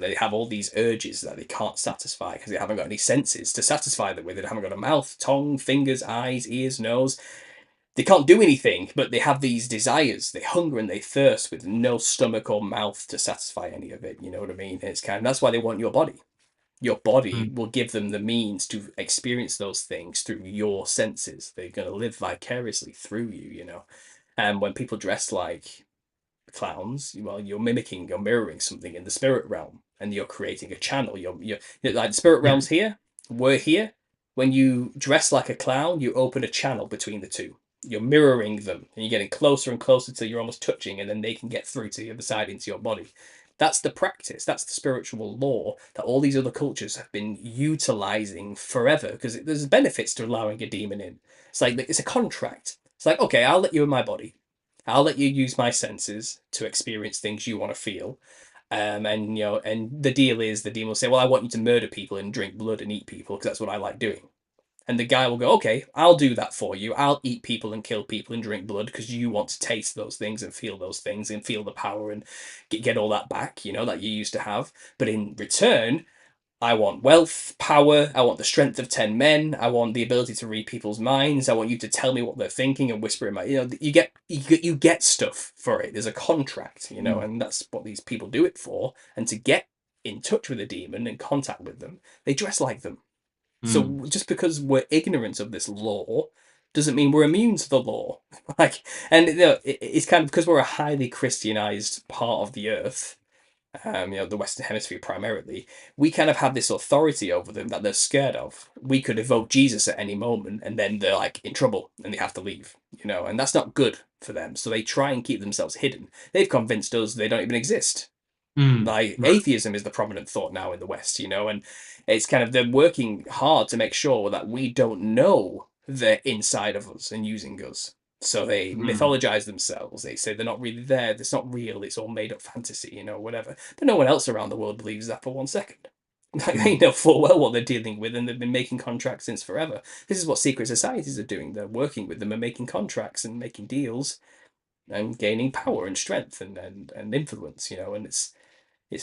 they have all these urges that they can't satisfy because they haven't got any senses to satisfy them with. They haven't got a mouth, tongue, fingers, eyes, ears, nose. They can't do anything, but they have these desires. They hunger and they thirst with no stomach or mouth to satisfy any of it. You know what I mean? And that's why they want your body. Your body will give them the means to experience those things through your senses. They're going to live vicariously through you, And when people dress like clowns, well, you're mirroring something in the spirit realm, and you're creating a channel. You're like the spirit realm's here, we're here. When you dress like a clown, you open a channel between the two. You're mirroring them, and you're getting closer and closer till you're almost touching, and then they can get through to the other side into your body. That's the practice. That's the spiritual law that all these other cultures have been utilizing forever, because there's benefits to allowing a demon in. It's like it's a contract. It's like, okay, I'll let you in my body. I'll let you use my senses to experience things you want to feel. And the deal is the demon will say, well, I want you to murder people and drink blood and eat people because that's what I like doing. And the guy will go, okay, I'll do that for you. I'll eat people and kill people and drink blood because you want to taste those things and feel those things and feel the power and get all that back, that you used to have. But in return, I want wealth, power, I want the strength of 10 men, I want the ability to read people's minds, I want you to tell me what they're thinking and whisper in my, you get stuff for it. There's a contract, and that's what these people do it for. And to get in touch with a demon and contact with them, they dress like them. So just because we're ignorant of this law doesn't mean we're immune to the law. It's kind of because we're a highly Christianized part of the earth, the Western Hemisphere primarily, we kind of have this authority over them that they're scared of. We could evoke Jesus at any moment, and then they're like in trouble and they have to leave, and that's not good for them. So they try and keep themselves hidden. They've convinced us they don't even exist. Like atheism is the prominent thought now in the West, and it's kind of they're working hard to make sure that we don't know they're inside of us and using us. So they mythologize themselves. They say they're not really there. It's not real. It's all made up fantasy, whatever. But no one else around the world believes that for 1 second. They know full well what they're dealing with, and they've been making contracts since forever. This is what secret societies are doing. They're working with them and making contracts and making deals and gaining power and strength and influence, and it's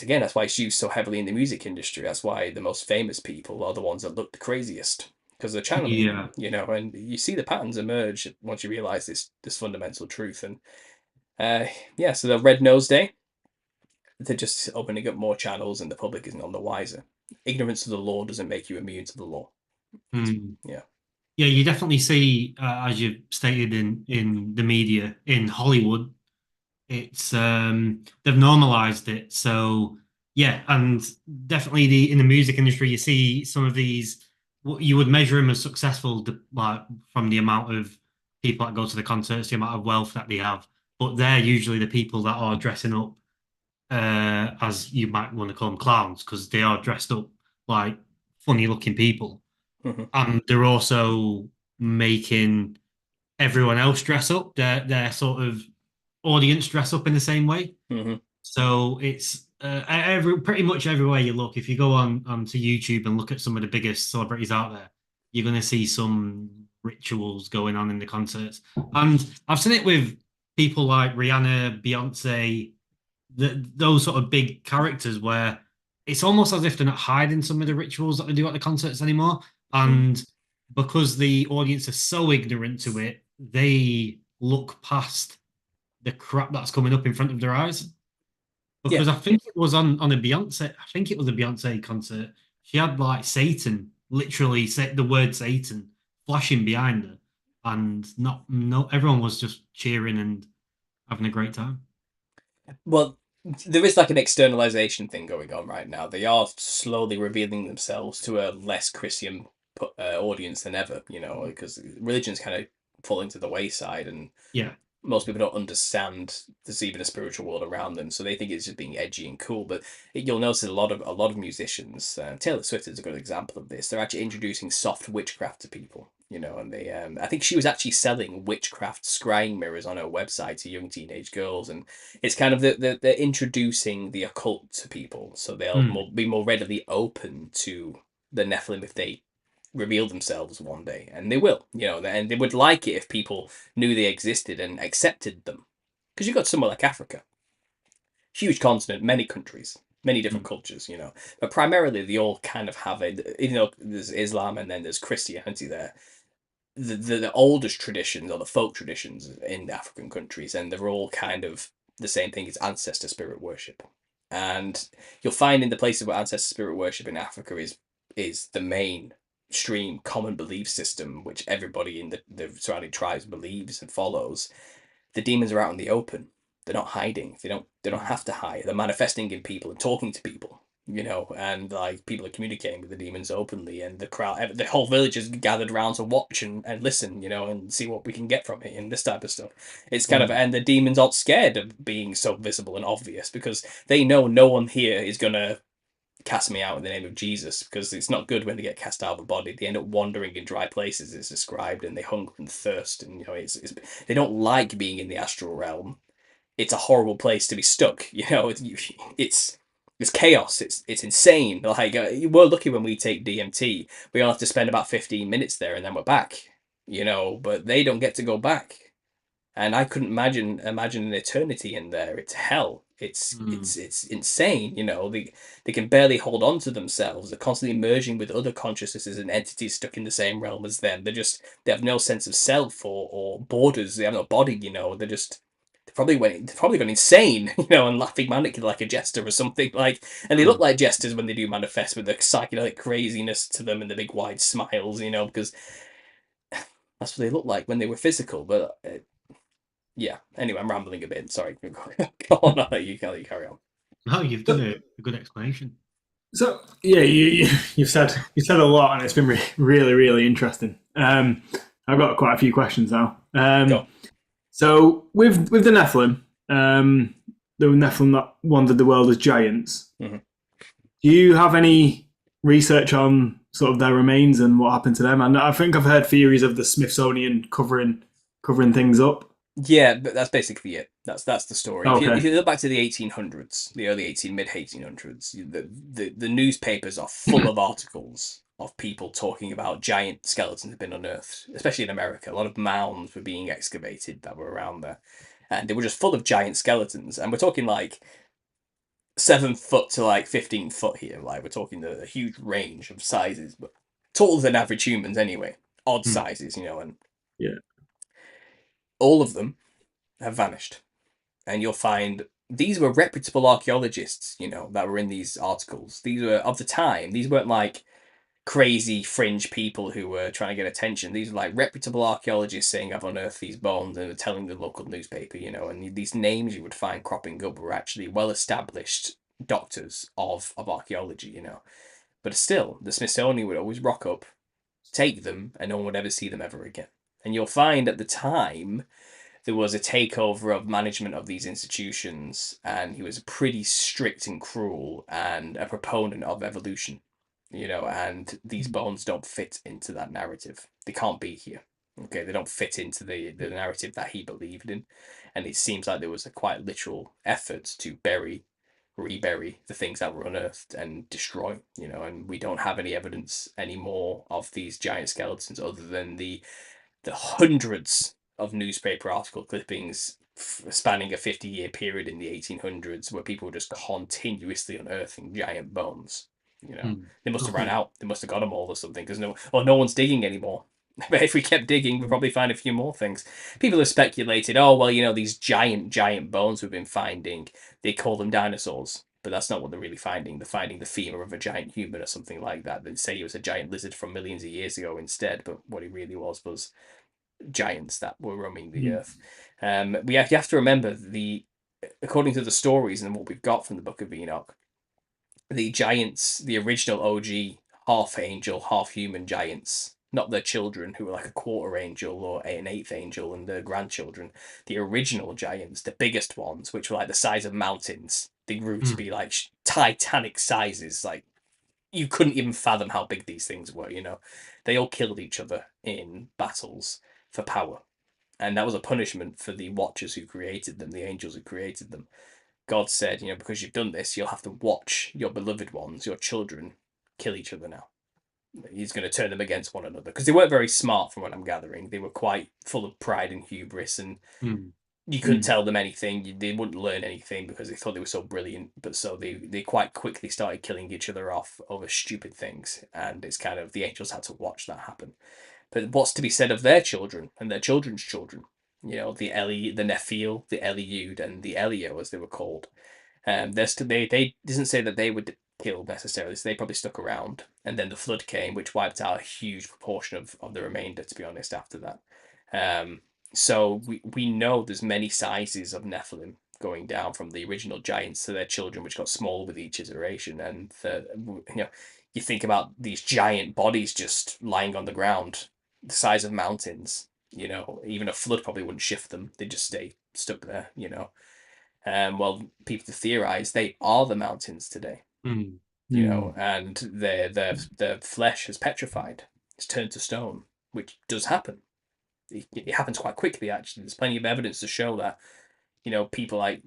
again, that's why it's used so heavily in the music industry. That's why the most famous people are the ones that look the craziest, because they're channeling, and you see the patterns emerge once you realize this fundamental truth. And so the Red Nose Day, they're just opening up more channels, and the public is none the wiser. Ignorance of the law doesn't make you immune to the law. Yeah. Yeah, you definitely see, as you've stated in the media in Hollywood, it's they've normalized it. So yeah, and definitely in the music industry, you see some of these. You would measure them as successful, like from the amount of people that go to the concerts, the amount of wealth that they have. But they're usually the people that are dressing up, as you might want to call them, clowns, because they are dressed up like funny-looking people, and they're also making everyone else dress up. Their sort of audience dress up in the same way. So it's pretty much everywhere you look. If you go onto YouTube and look at some of the biggest celebrities out there, you're going to see some rituals going on in the concerts. And I've seen it with people like Rihanna, Beyonce, those sort of big characters, where it's almost as if they're not hiding some of the rituals that they do at the concerts anymore. And because the audience are so ignorant to it, they look past the crap that's coming up in front of their eyes. Because I think it was on a Beyonce, I think it was a Beyonce concert. She had like Satan, literally the word Satan flashing behind her, and everyone was just cheering and having a great time. Well, there is like an externalization thing going on right now. They are slowly revealing themselves to a less Christian audience than ever, because religion's kind of falling to the wayside, and most people don't understand there's even a spiritual world around them, so they think it's just being edgy and cool. But you'll notice a lot of musicians, Taylor Swift is a good example of this. They're actually introducing soft witchcraft to people, and they I think she was actually selling witchcraft scrying mirrors on her website to young teenage girls, and it's kind of they're introducing the occult to people, so they'll be more readily open to the Nephilim if they reveal themselves one day, and they will, and they would like it if people knew they existed and accepted them, because you've got somewhere like Africa, huge continent, many countries, many different cultures, but primarily they all kind of have there's Islam and then there's Christianity there, the oldest traditions or the folk traditions in the African countries, and they're all kind of the same thing as ancestor spirit worship. And you'll find in the places where ancestor spirit worship in Africa is the mainstream common belief system, which everybody in the surrounding tribes believes and follows, the demons are out in the open. They're not hiding. They don't have to hide. They're manifesting in people and talking to people, and like people are communicating with the demons openly, and the crowd, the whole village is gathered around to watch and listen, and see what we can get from it and this type of stuff. It's kind of, and the demons aren't scared of being so visible and obvious, because they know no one here is gonna cast me out in the name of Jesus, because it's not good when they get cast out of a body. They end up wandering in dry places, it's described, and they hunger and thirst, and they don't like being in the astral realm. It's a horrible place to be stuck. It's chaos. It's insane. Like we're lucky when we take DMT. We all have to spend about 15 minutes there, and then we're back. But they don't get to go back. And I couldn't imagine an eternity in there. It's hell. It's insane. They can barely hold on to themselves. They're constantly merging with other consciousnesses and entities stuck in the same realm as them. They have no sense of self or borders. They have no body. They probably gone insane, and laughing manically like a jester or something like. And they look like jesters when they do manifest, with the psychedelic craziness to them and the big wide smiles, because that's what they look like when they were physical. But yeah. Anyway, I'm rambling a bit. Sorry. Go on. I'll let you carry on. No, you've done a good explanation. So yeah, you've said a lot, and it's been really, really interesting. I've got quite a few questions now. Go. So with the Nephilim, the Nephilim that wandered the world as giants, do you have any research on sort of their remains and what happened to them? And I think I've heard theories of the Smithsonian covering things up. Yeah, but that's basically it. That's the story. If Okay. you look back to the 1800s, the early 18 mid 1800s, the newspapers are full of articles of people talking about giant skeletons have been unearthed, especially in America. A lot of mounds were being excavated that were around there, and they were just full of giant skeletons. And we're talking like 7 foot to like 15 foot here. Like we're talking a huge range of sizes, but taller than average humans anyway. Odd Hmm. sizes, and Yeah. all of them have vanished. And you'll find these were reputable archaeologists, that were in these articles. These were of the time. These weren't like crazy fringe people who were trying to get attention. These were like reputable archaeologists saying, I've unearthed these bones, and telling the local newspaper, and these names you would find cropping up were actually well established doctors of archaeology, But still, the Smithsonian would always rock up, take them, and no one would ever see them ever again. And you'll find at the time there was a takeover of management of these institutions, and he was pretty strict and cruel and a proponent of evolution, and these bones don't fit into that narrative. They can't be here. Okay, they don't fit into the narrative that he believed in. And it seems like there was a quite literal effort to rebury the things that were unearthed and destroy, and we don't have any evidence anymore of these giant skeletons other than the hundreds of newspaper article clippings spanning a 50-year period in the 1800s where people were just continuously unearthing giant bones. Hmm. They must have run Okay. out. They must have got them all or something because no one's digging anymore. But if we kept digging, we'd probably find a few more things. People have speculated, oh, well, these giant bones we've been finding, they call them dinosaurs. But that's not what they're really finding. They're finding the femur of a giant human or something like that. They say he was a giant lizard from millions of years ago instead, but what he really was giants that were roaming the Mm. earth. You have to remember according to the stories and what we've got from the Book of Enoch, the giants, the original OG half angel, half human giants, not their children who were like a quarter angel or an eighth angel and their grandchildren. The original giants, the biggest ones, which were like the size of mountains, they grew to Hmm. be like titanic sizes, like you couldn't even fathom how big these things were, They all killed each other in battles for power. And that was a punishment for the watchers who created them, the angels who created them. God said, because you've done this, you'll have to watch your beloved ones, your children, kill each other now. He's going to turn them against one another. Because they weren't very smart, from what I'm gathering. They were quite full of pride and hubris, and Hmm. you couldn't Mm. tell them anything. They wouldn't learn anything because they thought they were so brilliant. But so they quite quickly started killing each other off over stupid things. And it's kind of the angels had to watch that happen. But what's to be said of their children and their children's children? The the Nephil, the Eliud, and the Elio, as they were called. They doesn't say that they were killed necessarily, so they probably stuck around. And then the flood came, which wiped out a huge proportion of the remainder. To be honest, after that, um, so we know there's many sizes of Nephilim going down from the original giants to their children, which got smaller with each iteration. And you think about these giant bodies just lying on the ground, the size of mountains. Even a flood probably wouldn't shift them; they just stay stuck there. Well, people theorize they are the mountains today, Hmm. Mm. and their flesh has petrified. It's turned to stone, which does happen. It happens quite quickly, actually. There's plenty of evidence to show that, people like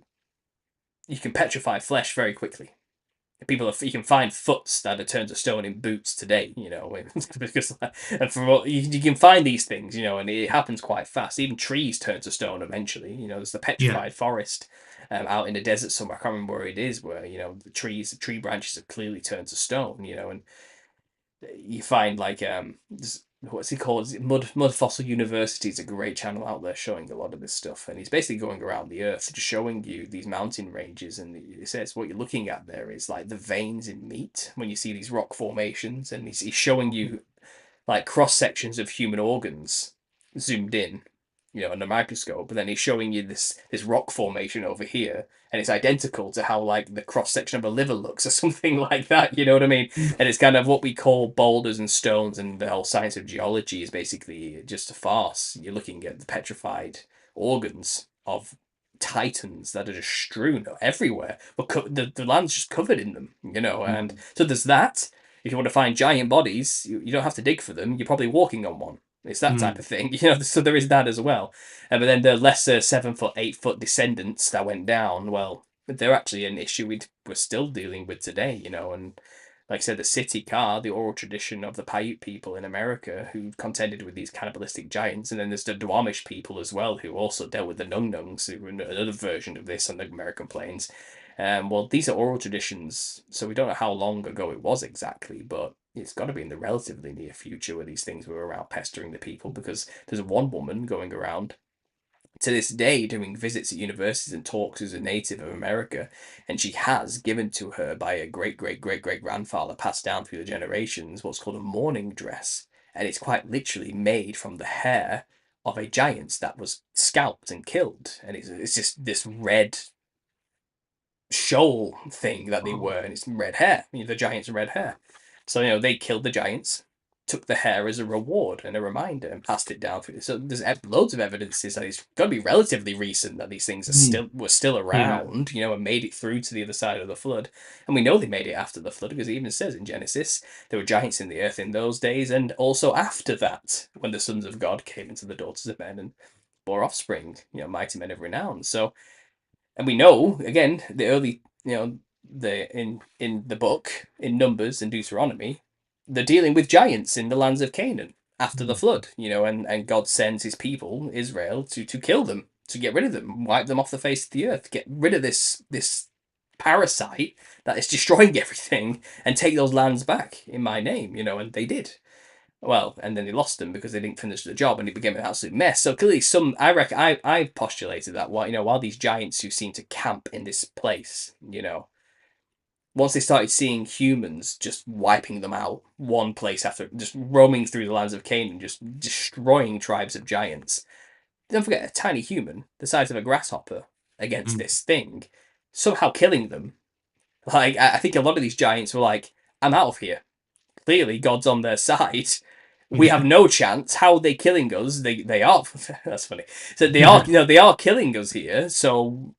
you can petrify flesh very quickly. You can find foots that are turned to stone in boots today, because and you can find these things, and it happens quite fast. Even trees turn to stone eventually. There's the Yeah. petrified forest out in the desert somewhere. I can't remember where it is, where the tree branches have clearly turned to stone. And you find like what's he called? Is it Mud Fossil University is a great channel out there showing a lot of this stuff, and he's basically going around the earth just showing you these mountain ranges, and he says what you're looking at there is like the veins in meat when you see these rock formations, and he's showing you like cross sections of human organs zoomed in, under a microscope, but then he's showing you this rock formation over here, and it's identical to how like the cross section of a liver looks or something like that. You know what I mean? And it's kind of what we call boulders and stones, and the whole science of geology is basically just a farce. You're looking at the petrified organs of titans that are just strewn everywhere, but the land's just covered in them. And Mm. so there's that. If you want to find giant bodies, you don't have to dig for them. You're probably walking on one. It's that type of thing, So there is that as well. But then the lesser 7 foot, 8 foot descendants that went down, well, they're actually an issue we're still dealing with today, And like I said, the city car, the oral tradition of the Paiute people in America who contended with these cannibalistic giants, and then there's the Duwamish people as well who also dealt with the Nung Nungs, who were another version of this on the American plains. Well, these are oral traditions, so we don't know how long ago it was exactly, but it's got to be in the relatively near future where these things were around pestering the people, because there's one woman going around to this day doing visits at universities and talks as a native of America, and she has given to her by a great great great great grandfather, passed down through the generations, what's called a mourning dress, and it's quite literally made from the hair of a giant that was scalped and killed, and it's just this red shoal thing that they were, and it's red hair. The giants' red hair. So they killed the giants, took the hair as a reward and a reminder, and passed it down through. So there's loads of evidences that it's got to be relatively recent that these things were still around, and made it through to the other side of the flood. And we know they made it after the flood because it even says in Genesis there were giants in the earth in those days, and also after that, when the sons of God came into the daughters of men and bore offspring, mighty men of renown. So, and we know again the early, the in the book in Numbers and Deuteronomy, they're dealing with giants in the lands of Canaan after the flood, and God sends his people Israel to kill them, to get rid of them, wipe them off the face of the earth, get rid of this parasite that is destroying everything, and take those lands back in my name, and they did. Well, and then they lost them because they didn't finish the job, and it became an absolute mess. So clearly, I reckon I've postulated that while these giants who seem to camp in this place, once they started seeing humans just wiping them out, one place after, just roaming through the lands of Canaan, just destroying tribes of giants. Don't forget, a tiny human the size of a grasshopper against this thing, somehow killing them. Like, I think a lot of these giants were like, "I'm out of here." Clearly, God's on their side. We have no chance. How are they killing us? They are. That's funny. So they are, they are killing us here. So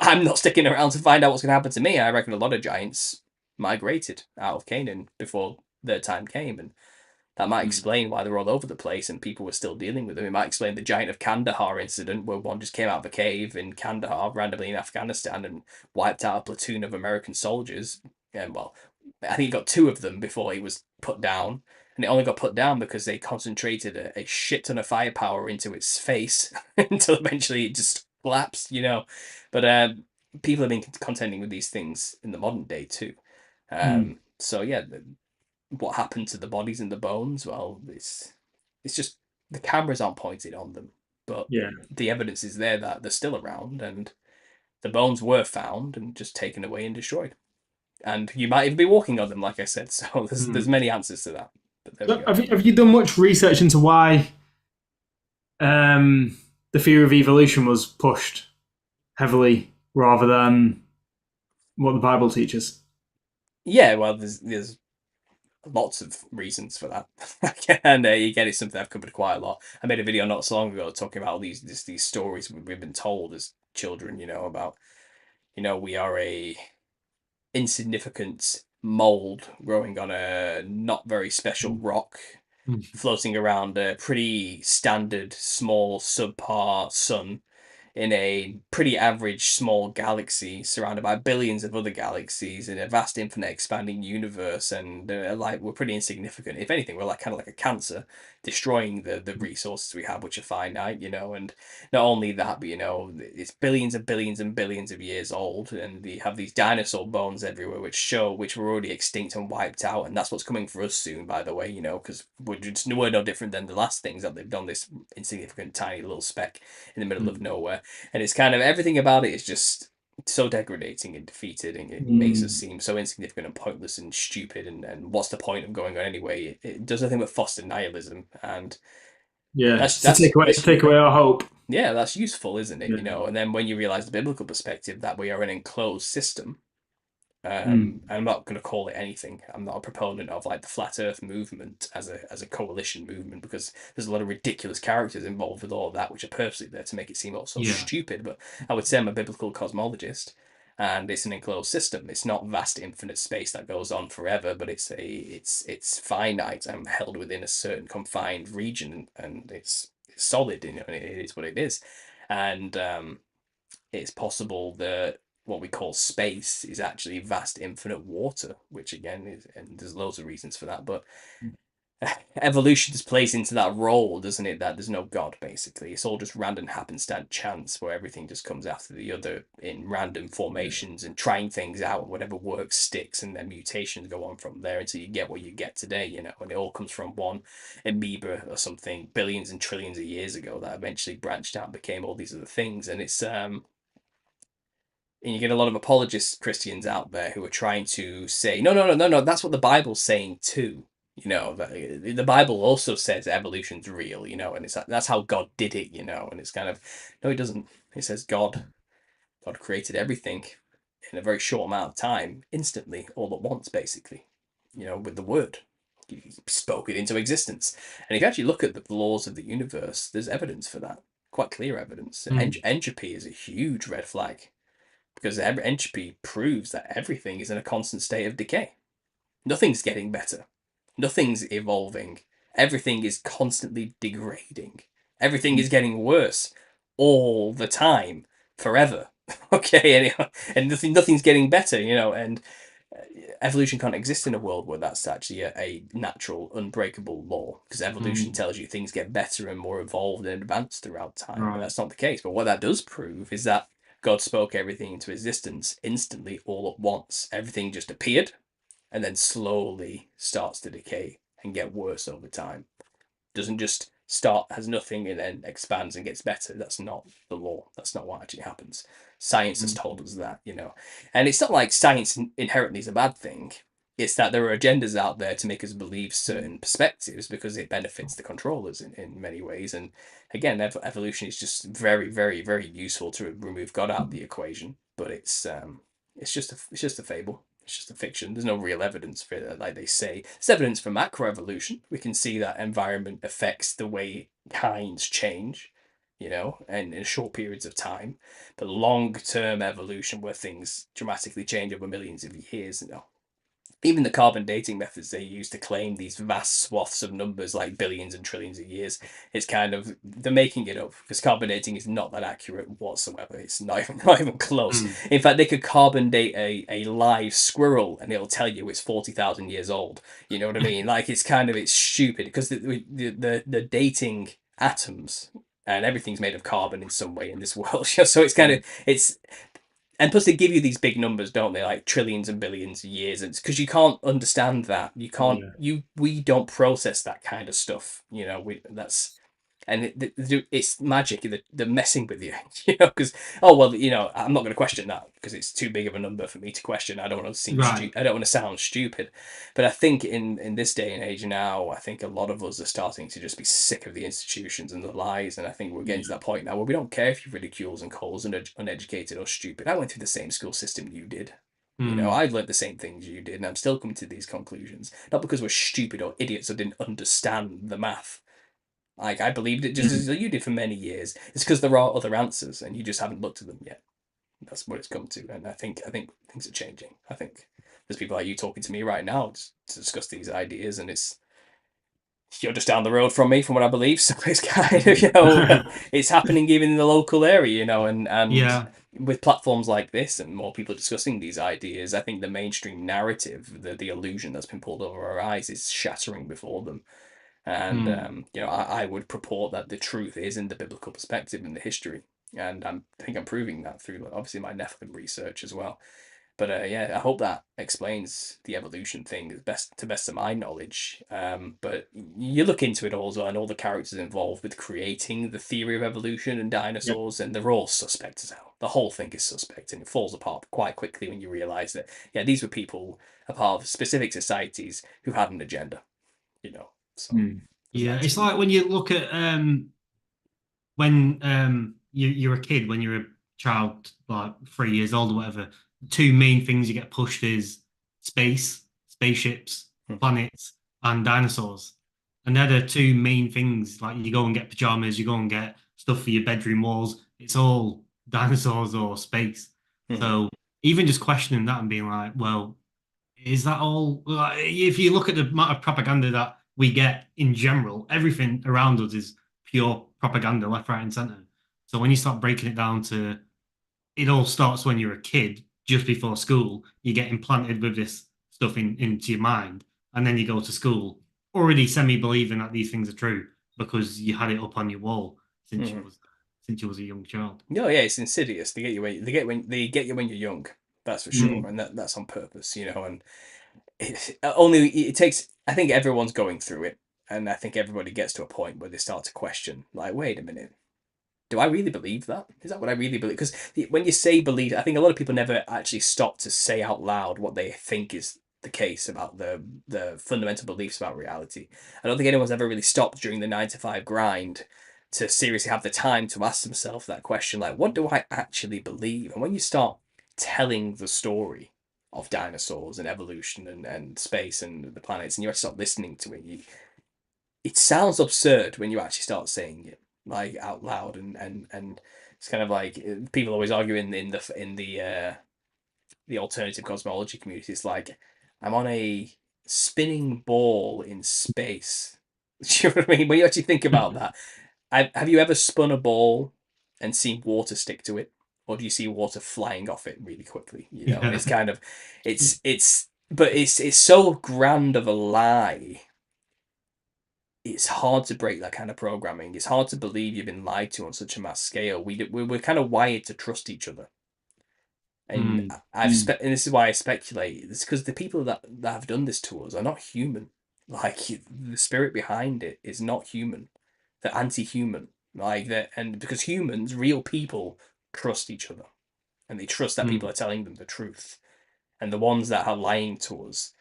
I'm not sticking around to find out what's going to happen to me. I reckon a lot of giants migrated out of Canaan before their time came, and that might explain why they're all over the place and people were still dealing with them. It might explain the giant of Kandahar incident, where one just came out of a cave in Kandahar randomly in Afghanistan and wiped out a platoon of American soldiers. And well, I think he got two of them before he was put down. And it only got put down because they concentrated a shit ton of firepower into its face until eventually it just collapsed, But people have been contending with these things in the modern day too. So yeah, what happened to the bodies and the bones? Well, it's just the cameras aren't pointed on them, but the evidence is there that they're still around, and the bones were found and just taken away and destroyed. And you might even be walking on them, like I said. So there's many answers to that. But there we go. Have you done much research into why the theory of evolution was pushed heavily rather than what the Bible teaches? Yeah, well, there's lots of reasons for that. And again, it's something I've covered quite a lot. I made a video not so long ago talking about these stories we've been told as children, about, we are a insignificant mold growing on a not very special rock, floating around a pretty standard small subpar sun in a pretty average small galaxy surrounded by billions of other galaxies in a vast infinite expanding universe, and like we're pretty insignificant. If anything, we're like kind of like a cancer destroying the resources we have, which are finite, and not only that, but it's billions and billions and billions of years old, and we have these dinosaur bones everywhere which were already extinct and wiped out, and that's what's coming for us soon, by the way, because we're no different than the last things that they've done, this insignificant tiny little speck in the middle of nowhere. And it's kind of everything about it is just so degrading and defeated, and it makes us seem so insignificant and pointless and stupid, and what's the point of going on anyway? It does nothing but foster nihilism, and that's take away our hope. Yeah, that's useful, isn't it? And then when you realize the biblical perspective that we are an enclosed system, I'm not going to call it anything. I'm not a proponent of like the flat Earth movement as a coalition movement, because there's a lot of ridiculous characters involved with all of that, which are purposely there to make it seem all so stupid. But I would say I'm a biblical cosmologist, and it's an enclosed system. It's not vast infinite space that goes on forever, but it's finite and held within a certain confined region, and it's solid, and it is what it is. And it's possible that what we call space is actually vast infinite water, which again is, and there's loads of reasons for that, but evolution just plays into that role, doesn't it? That there's no God, basically. It's all just random happenstance chance where everything just comes after the other in random formations and trying things out. Whatever works sticks, and then mutations go on from there until you get what you get today, you know, and it all comes from one amoeba or something billions and trillions of years ago that eventually branched out and became all these other things. And it's and you get a lot of apologist Christians out there who are trying to say, no, that's what the Bible's saying too. You know, the Bible also says evolution's real, you know, and it's that's how God did it, you know, and it's kind of, no, it doesn't. It says God created everything in a very short amount of time, instantly, all at once, basically, you know, with the word. He spoke it into existence. And if you actually look at the laws of the universe, there's evidence for that, quite clear evidence. Entropy is a huge red flag, because entropy proves that everything is in a constant state of decay. Nothing's getting better. Nothing's evolving. Everything is constantly degrading. Everything is getting worse all the time, forever. Okay, and nothing's getting better, you know, and evolution can't exist in a world where that's actually a natural, unbreakable law, because evolution tells you things get better and more evolved and advanced throughout time. Right. But that's not the case. But what that does prove is that God spoke everything into existence instantly, all at once. Everything just appeared and then slowly starts to decay and get worse over time. Doesn't just start as nothing and then expands and gets better. That's not the law. That's not what actually happens. Science has told us that, you know. And it's not like science inherently is a bad thing. It's that there are agendas out there to make us believe certain perspectives because it benefits the controllers in many ways. And again, evolution is just very, very, very useful to remove God out of the equation. But it's just a fable. It's just a fiction. There's no real evidence for it, like they say. There's evidence for macroevolution. We can see that environment affects the way kinds change, you know, and in short periods of time. But long-term evolution, where things dramatically change over millions of years, you know, even the carbon dating methods they use to claim these vast swaths of numbers like billions and trillions of years, it's kind of, they're making it up, because carbon dating is not that accurate whatsoever. It's not even close. In fact, they could carbon date a live squirrel and it'll tell you it's 40,000 years old. You know what I mean? Like, it's stupid, because the dating atoms and everything's made of carbon in some way in this world. So it's kind of, and plus they give you these big numbers, don't they? Like trillions and billions of years. It's because you can't understand that. You can't. We don't process that kind of stuff. You know, it's magic. They're messing with you. You know, because you know, I'm not going to question that because it's too big of a number for me to question. I don't want to seem I don't want to sound stupid. But I think in this day and age now, I think a lot of us are starting to just be sick of the institutions and the lies. And I think we're getting to that point now where we don't care if you ridicule and call us uneducated or stupid. I went through the same school system you did. You know, I've learned the same things you did, and I'm still coming to these conclusions. Not because we're stupid or idiots or didn't understand the math. Like, I believed it just as you did for many years. It's because there are other answers and you just haven't looked at them yet. That's what it's come to. And I think things are changing. I think there's people like you talking to me right now to discuss these ideas, and you're just down the road from me, from what I believe. So it's kind of, you know, it's happening even in the local area, you know, and with platforms like this and more people discussing these ideas, I think the mainstream narrative, the illusion that's been pulled over our eyes, is shattering before them. And you know, I would purport that the truth is in the biblical perspective in the history, and I think I'm proving that through obviously my Nephilim research as well. But I hope that explains the evolution thing to best of my knowledge. But you look into it also, and all the characters involved with creating the theory of evolution and dinosaurs, and they're all suspect as hell. The whole thing is suspect, and it falls apart quite quickly when you realise that these were people a part of specific societies who had an agenda, you know. So it's like when you look at when you're a kid, when you're a child, like 3 years old or whatever, the two main things you get pushed is spaceships, planets, and dinosaurs. And they're the two main things. Like, you go and get pajamas, you go and get stuff for your bedroom walls. It's all dinosaurs or space. So even just questioning that and being like, well, is that all? Like, if you look at the amount of propaganda that we get in general, everything around us is pure propaganda, left, right, and center. So when you start breaking it down to, it all starts when you're a kid, just before school, you get implanted with this stuff into your mind, and then you go to school already semi-believing that these things are true because you had it up on your wall Mhm. since you was a young child. No, yeah, it's insidious. They get you when you're young. That's for sure, Mm. and that's on purpose, you know. And it takes. I think everyone's going through it, and I think everybody gets to a point where they start to question, like, wait a minute, do I really believe that? Is that what I really believe? Because when you say believe, I think a lot of people never actually stop to say out loud what they think is the case about the fundamental beliefs about reality. I don't think anyone's ever really stopped during the 9 to 5 grind to seriously have the time to ask themselves that question, like, what do I actually believe? And when you start telling the story of dinosaurs and evolution and space and the planets, and you actually start listening to it, it sounds absurd when you actually start saying it like out loud, and it's kind of like people always argue in the alternative cosmology community. It's like I'm on a spinning ball in space. Do you know what I mean? When you actually think about that, have you ever spun a ball and seen water stick to it, or do you see water flying off it really quickly? You know, and Yeah. it's kind of, but it's so grand of a lie. It's hard to break that kind of programming. It's hard to believe you've been lied to on such a mass scale. We're kind of wired to trust each other, and Mm. and this is why I speculate. It's because the people that have done this to us are not human. Like the spirit behind it is not human. They're anti-human. Like that, and because humans, real people, trust each other, and they trust that people Mm. are telling them the truth. And the ones that are lying to us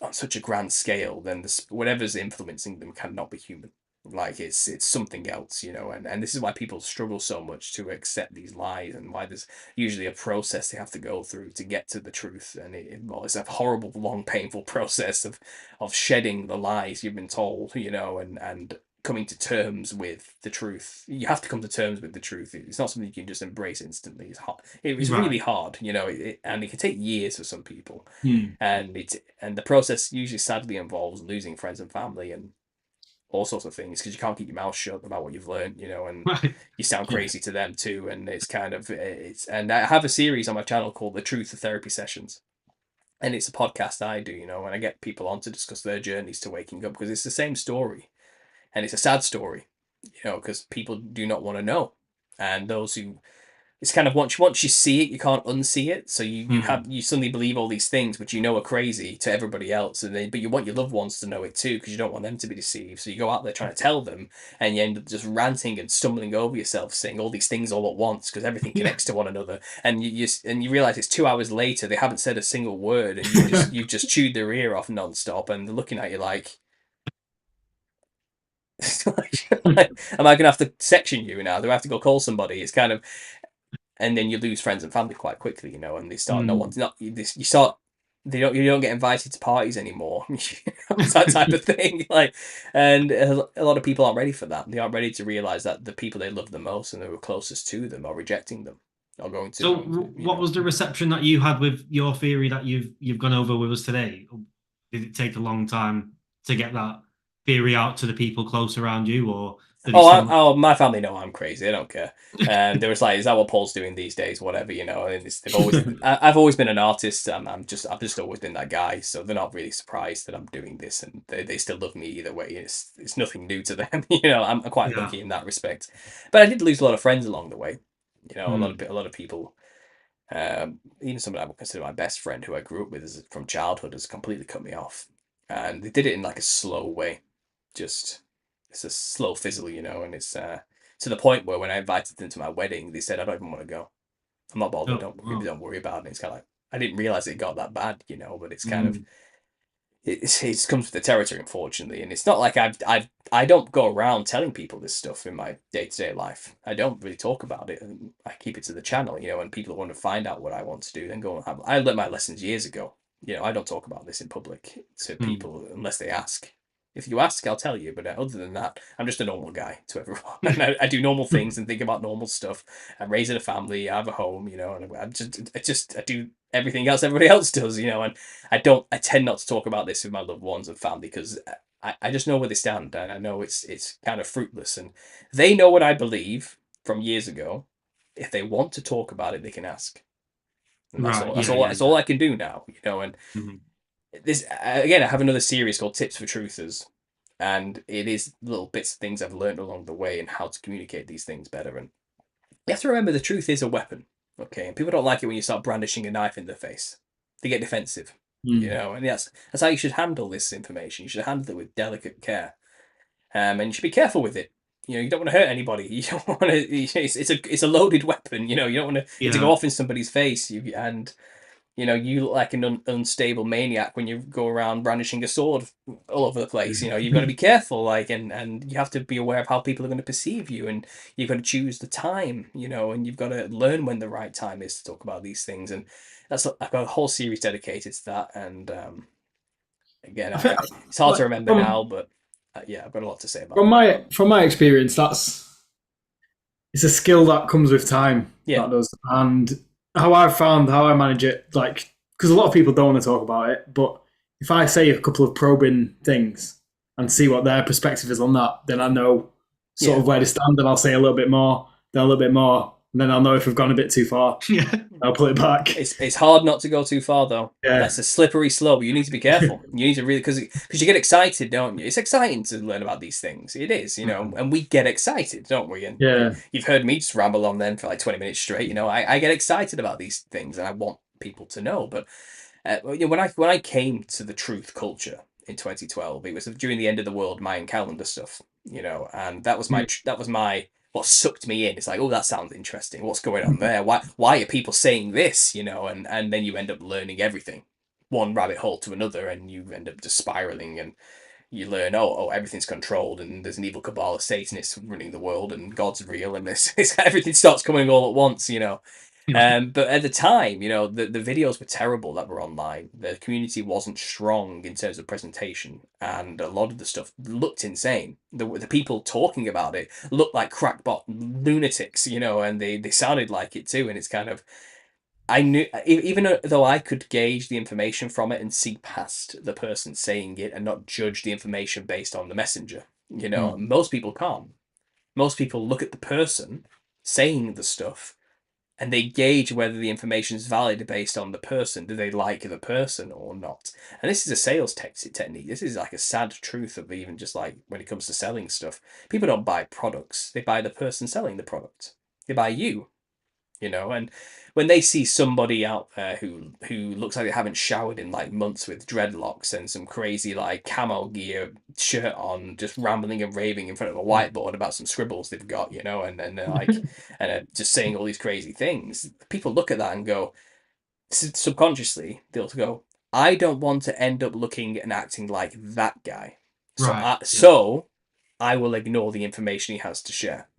on such a grand scale, then whatever's influencing them cannot be human. Like it's something else, you know. And this is why people struggle so much to accept these lies, and why there's usually a process they have to go through to get to the truth. And well, it's a horrible, long, painful process of shedding the lies you've been told, you know, and coming to terms with the truth. You have to come to terms with the truth. It's not something you can just embrace instantly. It's hard. It's really Right. hard, you know, and it can take years for some people. Mm. And the process usually sadly involves losing friends and family and all sorts of things, because you can't keep your mouth shut about what you've learned, you know, and Right. you sound Yeah. crazy to them too. And it's kind of and I have a series on my channel called The Truth of Therapy Sessions, and it's a podcast I do, you know, and I get people on to discuss their journeys to waking up, because it's the same story, and it's a sad story, you know, because people do not want to know, and those who, it's kind of once you see it, you can't unsee it. So Mm. you suddenly believe all these things, which you know are crazy to everybody else, but you want your loved ones to know it too, because you don't want them to be deceived. So you go out there trying to tell them, and you end up just ranting and stumbling over yourself, saying all these things all at once, because everything Yeah. connects to one another. And you realize it's 2 hours later, they haven't said a single word, and you've just chewed their ear off nonstop, and they're looking at you like. Am I gonna have to section you now? Do I have to go call somebody? It's kind of, and then you lose friends and family quite quickly, you know, and they start no Mm. one's not you start, you don't get invited to parties anymore. It's that type of thing. Like, and a lot of people aren't ready for that. They aren't ready to realize that the people they love the most and who are closest to them are rejecting them, or going to, So, you what know. was the reception that you had with your theory that you've gone over with us today? Did it take a long time to get that theory out to the people close around you, or did he still? Oh, my family know I'm crazy. I don't care. And there was like, is that what Paul's doing these days? Whatever, you know. And they've always, I've always been an artist. I've just always been that guy. So they're not really surprised that I'm doing this, and they still love me either way. It's nothing new to them, you know. I'm quite Yeah. lucky in that respect. But I did lose a lot of friends along the way. You know, Mm. a lot of people. Even someone I would consider my best friend, who I grew up with from childhood, has completely cut me off, and they did it in like a slow way. Just it's a slow fizzle, you know, and it's to the point where when I invited them to my wedding, they said, "I don't even want to go. I'm not bothered. Oh, wow. Don't worry about it." And it's kind of like, I didn't realize it got that bad, you know. But it's kind of, Mm. it comes with the territory, unfortunately. And it's not like I don't go around telling people this stuff in my day-to-day life. I don't really talk about it, and I keep it to the channel, you know. And people want to find out what I want to do, then go and have. I learned my lessons years ago. You know, I don't talk about this in public to Mm. people unless they ask. If you ask, I'll tell you. But other than that, I'm just a normal guy to everyone. And I do normal things and think about normal stuff. I'm raising a family, I have a home, you know, and I do everything else everybody else does, you know. And I tend not to talk about this with my loved ones and family because I just know where they stand, and I know it's kind of fruitless. And they know what I believe from years ago. If they want to talk about it, they can ask. And that's Right. all. Yeah. Yeah. That's all I can do now, you know. And Mhm. this again, I have another series called Tips for Truthers, and it is little bits of things I've learned along the way and how to communicate these things better. And you have to remember the truth is a weapon, okay? And people don't like it when you start brandishing a knife in their face. They get defensive, you know. And that's how you should handle this information. You should handle it with delicate care, and you should be careful with it. You know, you don't want to hurt anybody. You don't want to. It's a loaded weapon. You know, you don't want it to go Yeah. off in somebody's face. And you know, you look like an unstable maniac when you go around brandishing a sword all over the place. You know, you've got to be careful, like, and you have to be aware of how people are going to perceive you, and you've got to choose the time, you know, and you've got to learn when the right time is to talk about these things. And I've got a whole series dedicated to that. And again, I think, it's hard to like, remember now, but yeah, I've got a lot to say about from it. my experience, it's a skill that comes with time. Yeah, That does, and how I manage it, like, because a lot of people don't want to talk about it, but if I say a couple of probing things and see what their perspective is on that, then I know sort yeah. of where to stand, and I'll say a little bit more, then a little bit more, and then I'll know if we've gone a bit too far. Yeah. I'll pull it back. It's hard not to go too far though. Yeah. That's a slippery slope. You need to be careful. You need to really because you get excited, don't you? It's exciting to learn about these things. It is, you know, and we get excited, don't we? And Yeah. you've heard me just ramble on then for like 20 minutes straight. You know, I get excited about these things and I want people to know. But you know, when I came to the truth culture in 2012, it was during the end of the world Mayan calendar stuff. You know, and that was my what sucked me in. It's like, oh, that sounds interesting. What's going on there? Why are people saying this? You know, and then you end up learning everything, one rabbit hole to another, and you end up just spiraling, and you learn, oh, everything's controlled, and there's an evil cabal of Satanists running the world, and God's real, and this everything starts coming all at once. You know, but at the time, you know, the videos were terrible that were online. The community wasn't strong in terms of presentation, and a lot of the stuff looked insane. The people talking about it looked like crackpot lunatics, you know, and they sounded like it too. And it's kind of, I knew, even though I could gauge the information from it and see past the person saying it and not judge the information based on the messenger, you know, most people can't. Most people look at the person saying the stuff and they gauge whether the information is valid based on the person. Do they like the person or not? And this is a sales technique. This is like a sad truth of even just like when it comes to selling stuff. People don't buy products, they buy the person selling the product. They buy you know. And when they see somebody out there who looks like they haven't showered in like months with dreadlocks and some crazy like camo gear shirt on, just rambling and raving in front of a whiteboard about some scribbles they've got, you know, and they're like just saying all these crazy things, people look at that and go, subconsciously they'll go, I don't want to end up looking and acting like that guy, Right. so I will ignore the information he has to share.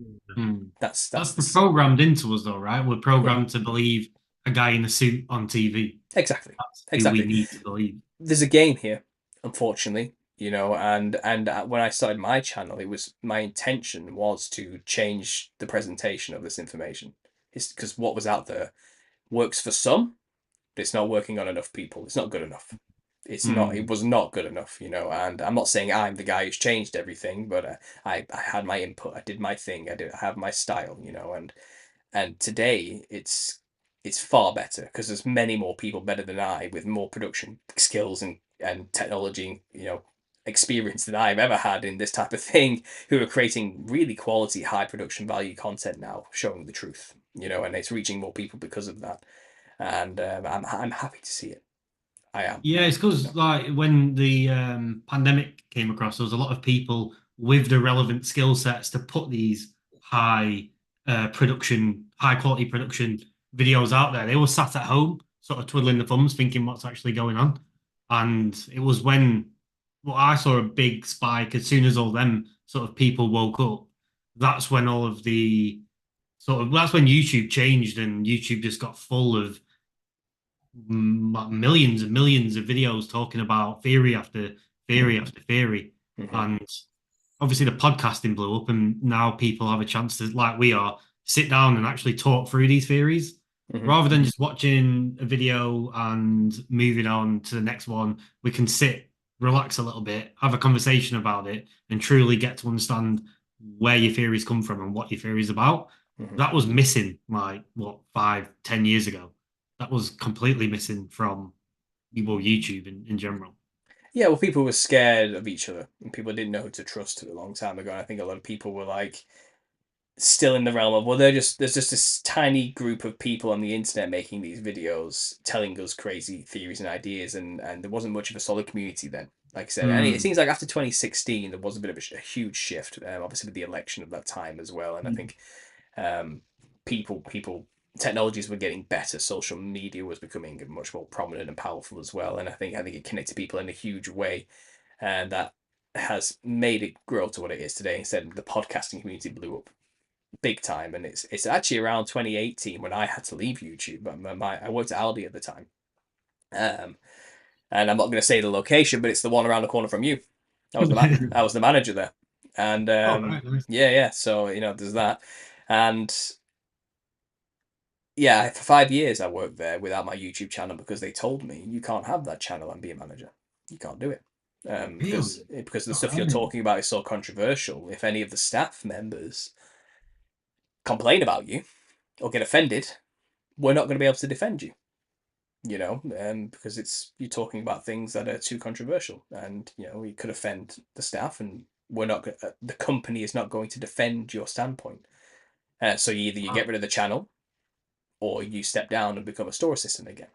That's That's the programmed into us, though, right? We're programmed to believe a guy in a suit on TV. Exactly. That's who we need to believe. There's a game here, unfortunately, you know, and when I started my channel, it was my intention was to change the presentation of this information. It's because what was out there works for some, but it's not working on enough people. It's not good enough. It's not. It was not good enough, you know. And I'm not saying I'm the guy who's changed everything, but I had my input. I did my thing. I have my style, you know. And today it's far better because there's many more people better than I with more production skills and technology, you know, experience than I've ever had in this type of thing, who are creating really quality, high production value content now, showing the truth, you know, and it's reaching more people because of that. And I'm happy to see it. I am. Yeah, it's because like when the pandemic came across, there was a lot of people with the relevant skill sets to put these high quality production videos out there. They were sat at home, sort of twiddling the thumbs, thinking what's actually going on. And it was when I saw a big spike as soon as all them sort of people woke up. That's when all of the that's when YouTube changed and YouTube just got full of millions and millions of videos talking about theory after theory after theory. And obviously the podcasting blew up, and now people have a chance to, like we are, sit down and actually talk through these theories rather than just watching a video and moving on to the next one. We can sit, relax a little bit, have a conversation about it, and truly get to understand where your theories come from and what your theory is about. That was missing, like, what, 5, 10 years ago. That was completely missing from, well, YouTube in general. Yeah, well, people were scared of each other, and people didn't know who to trust a long time ago. And I think a lot of people were like still in the realm of, well, there's just this tiny group of people on the internet making these videos, telling us crazy theories and ideas, and there wasn't much of a solid community then. Like I said, and it seems like after 2016 there was a bit of a huge shift, obviously with the election of that time as well. And I think people technologies were getting better. Social media was becoming much more prominent and powerful as well. And I think it connected people in a huge way, and that has made it grow to what it is today. Instead, the podcasting community blew up big time, and it's actually around 2018 when I had to leave YouTube. I worked at Aldi at the time, and I'm not going to say the location, but it's the one around the corner from you. I was the manager there, and Right, nice. yeah. So there's that, and yeah, for 5 years I worked there without my YouTube channel because they told me you can't have that channel and be a manager. You can't do it. Because the stuff you're talking about is so controversial. If any of the staff members complain about you or get offended, we're not going to be able to defend you. Because you're talking about things that are too controversial, and you could offend the staff, and the company is not going to defend your standpoint. So either you get rid of the channel, or you step down and become a store assistant again.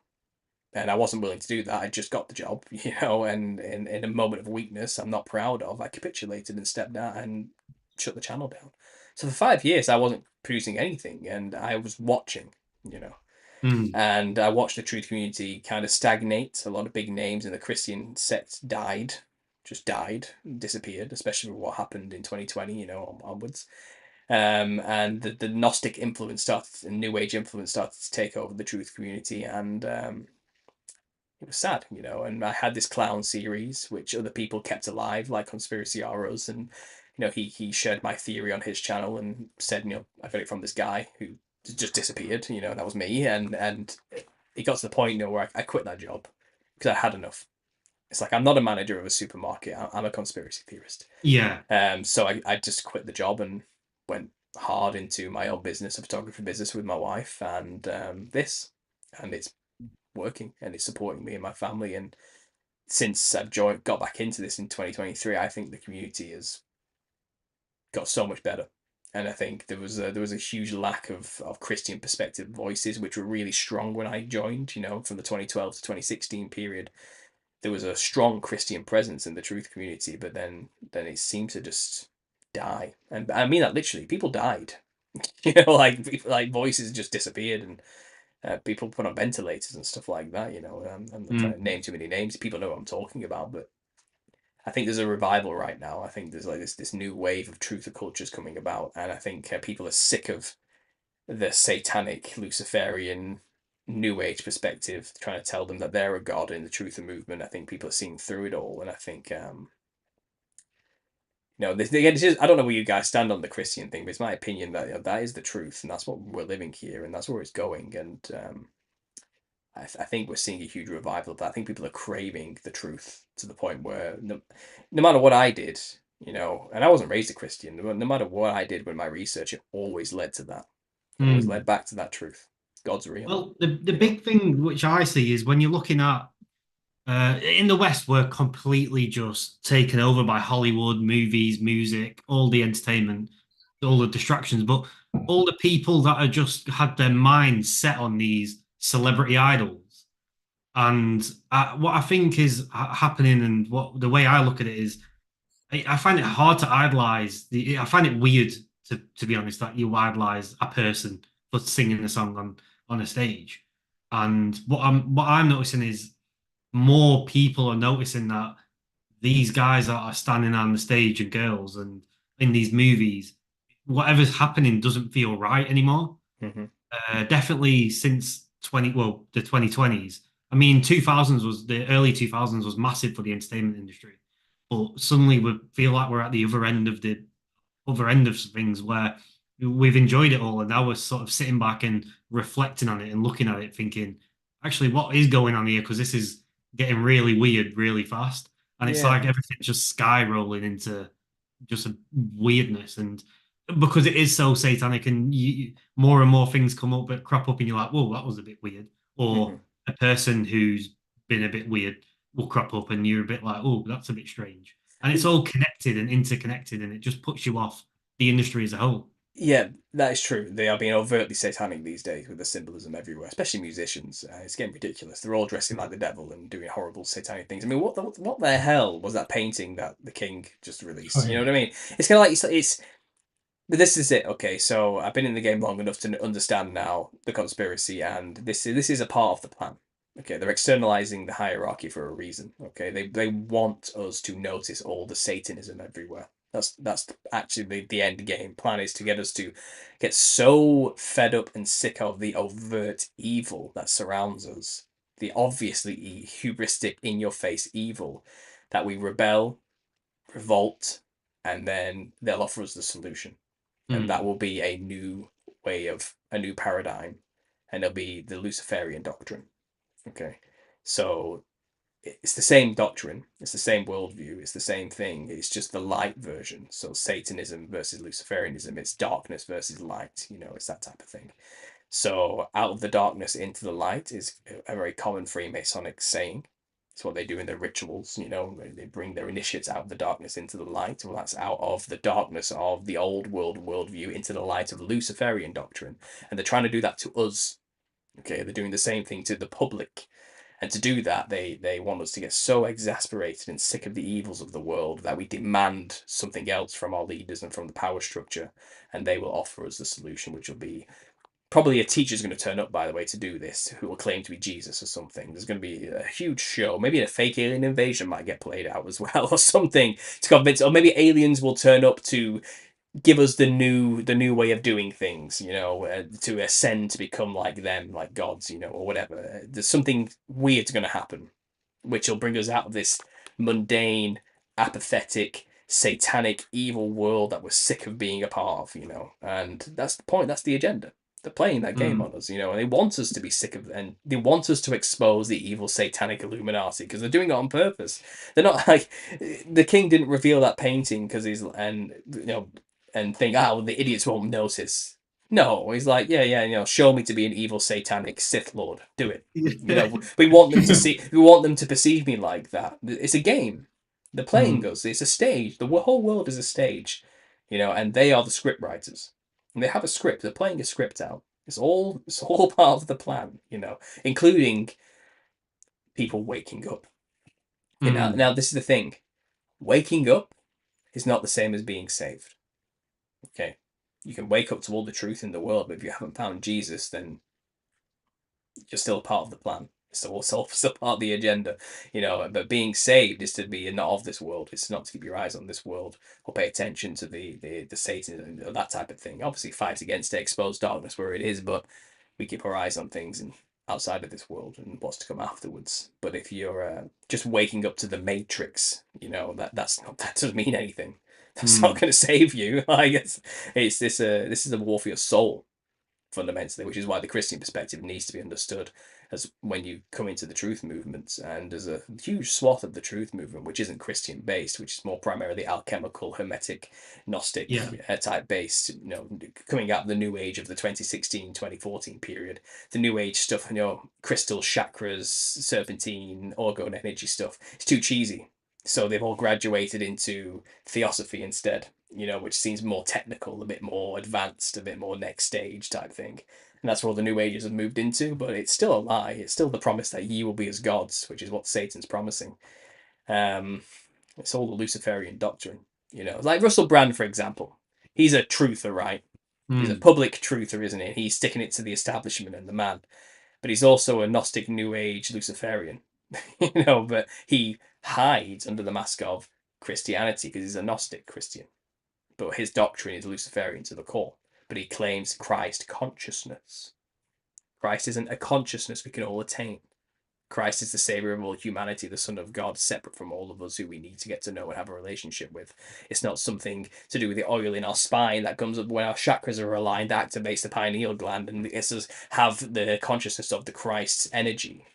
And I wasn't willing to do that. I just got the job, and in a moment of weakness I'm not proud of, I capitulated and stepped down and shut the channel down. So for 5 years I wasn't producing anything, and I was watching, and I watched the truth community kind of stagnate. A lot of big names in the Christian sect just died, disappeared, especially with what happened in 2020, onwards. And the Gnostic influence started, and New Age influence started to take over the truth community, and it was sad, And I had this clown series which other people kept alive, like Conspiracy Auras, and he shared my theory on his channel and said, I got it from this guy who just disappeared. That was me, and it got to the point, where I quit that job because I had enough. It's like, I'm not a manager of a supermarket. I'm a conspiracy theorist. Yeah. So I just quit the job and went hard into my own business, a photography business with my wife, and and it's working, and it's supporting me and my family. And since I've got back into this in 2023, I think the community has got so much better. And I think there was a huge lack of Christian perspective voices, which were really strong when I joined. From the 2012 to 2016 period, there was a strong Christian presence in the truth community, but then it seemed to just die. And I mean that literally. People died. Like voices just disappeared, and people put on ventilators and stuff like that. I'm not trying to name too many names. People know what I'm talking about, but I think there's a revival right now. I think there's like this new wave of truth of cultures coming about, and I think people are sick of the satanic Luciferian New Age perspective, trying to tell them that they're a god in the truth of movement. I think people are seeing through it all, and I think I don't know where you guys stand on the Christian thing, but it's my opinion that that is the truth, and that's what we're living here, and that's where it's going. And I think we're seeing a huge revival of that. I think people are craving the truth to the point where no matter what I did, and I wasn't raised a Christian, no matter what I did with my research, it always led to that. It always led back to that truth. God's real. Well, the big thing which I see is when you're looking at in the West, we're completely just taken over by Hollywood, movies, music, all the entertainment, all the distractions. But all the people that are just had their minds set on these celebrity idols, and what I think is happening, and what the way I look at it is, I find it hard to idolize. I find it weird to be honest that you idolize a person for singing a song on a stage. And what I'm noticing is more people are noticing that these guys that are standing on the stage and girls and in these movies, whatever's happening doesn't feel right anymore. Definitely since the 2020s. I mean, the early 2000s was massive for the entertainment industry. but suddenly we feel like we're at the other end of things where we've enjoyed it all, and now we're sort of sitting back and reflecting on it and looking at it, thinking, actually, what is going on here? Because this is getting really weird really fast, and it's Yeah. like everything's just sky rolling into just a weirdness, and because it is so satanic, and more and more things come up that crop up, and you're like, whoa, that was a bit weird, or Hmm. a person who's been a bit weird will crop up, and you're a bit like, oh, that's a bit strange, and it's all connected and interconnected, and it just puts you off the industry as a whole. Yeah, that is true. They are being overtly satanic these days with the symbolism everywhere, especially musicians. It's getting ridiculous. They're all dressing like the devil and doing horrible satanic things. I mean, what the hell was that painting that the king just Oh released? You know yeah. what I mean? It's kind of like it's. But this is it. Okay, so I've been in the game long enough to understand now the conspiracy, and this is a part of the plan. Okay, they're externalizing the hierarchy for a reason. Okay, they want us to notice all the Satanism everywhere. That's actually the end game plan, is to get us to get so fed up and sick of the overt evil that surrounds us, the obviously hubristic, in your face evil, that we rebel, revolt, and then they'll offer us the solution, and that Mm. will be a new a new paradigm, and it'll be the Luciferian doctrine. Okay, so it's the same doctrine, it's the same worldview, it's the same thing. It's just the light version. So Satanism versus Luciferianism, it's darkness versus light. It's that type of thing. So out of the darkness into the light is a very common Freemasonic saying. It's what they do in their rituals. They bring their initiates out of the darkness into the light. Well, that's out of the darkness of the old worldview into the light of the Luciferian doctrine. And they're trying to do that to us. Okay, they're doing the same thing to the public. And to do that, they want us to get so exasperated and sick of the evils of the world that we demand something else from our leaders and from the power structure. And they will offer us the solution, which will be probably a teacher's going to turn up, by the way, to do this, who will claim to be Jesus or something. There's going to be a huge show. Maybe a fake alien invasion might get played out as well, or something to convince. Or maybe aliens will turn up to give us the new way of doing things. To ascend to become like them, like gods. Or whatever. There's something weird's going to happen, which will bring us out of this mundane, apathetic, satanic, evil world that we're sick of being a part of. And that's the point. That's the agenda. They're playing that game Mm. on us, and they want us to be sick of, and they want us to expose the evil satanic Illuminati, because they're doing it on purpose. They're not like the king didn't reveal that painting because he's and think, well, the idiots won't notice. No, he's like, yeah, yeah, show me to be an evil satanic Sith Lord. Do it. We want them to see. We want them to perceive me like that. It's a game. They're playing Mm. us. It's a stage. The whole world is a stage, and they are the script writers. And they have a script. They're playing a script out. It's all part of the plan, including people waking up. Okay, now, Mm. now this is the thing. Waking up is not the same as being saved. Okay, you can wake up to all the truth in the world, but if you haven't found Jesus, then you're still part of the plan. Still part of the agenda, But being saved is to be not of this world. It's not to keep your eyes on this world or pay attention to the Satan and that type of thing. Obviously, fight against it, expose darkness where it is, but we keep our eyes on things and outside of this world and what's to come afterwards. But if you're just waking up to the Matrix, that doesn't mean anything. That's not Mm. going to save you. I guess it's this. This is a war for your soul, fundamentally, which is why the Christian perspective needs to be understood as when you come into the truth movements. And there's a huge swath of the truth movement which isn't Christian based, which is more primarily alchemical, hermetic, gnostic Yeah. type based, coming out of the new age of the 2016 2014 period. The new age stuff, crystal chakras, serpentine, orgone energy stuff, it's too cheesy. So they've all graduated into theosophy instead, which seems more technical, a bit more advanced, a bit more next stage type thing. And that's where all the New Ages have moved into, but it's still a lie. It's still the promise that ye will be as gods, which is what Satan's promising. Um, it's all the Luciferian doctrine, Like Russell Brand, for example. He's a truther, right? He's a Mm. public truther, isn't he? He's sticking it to the establishment and the man. But he's also a Gnostic New Age Luciferian, but he hides under the mask of Christianity because he's a Gnostic Christian, but his doctrine is Luciferian to the core. But he claims Christ consciousness. Christ isn't a consciousness we can all attain. Christ is the savior of all humanity, the Son of God, separate from all of us who we need to get to know and have a relationship with. It's not something to do with the oil in our spine that comes up when our chakras are aligned, activates the pineal gland, and lets us have the consciousness of the Christ's energy.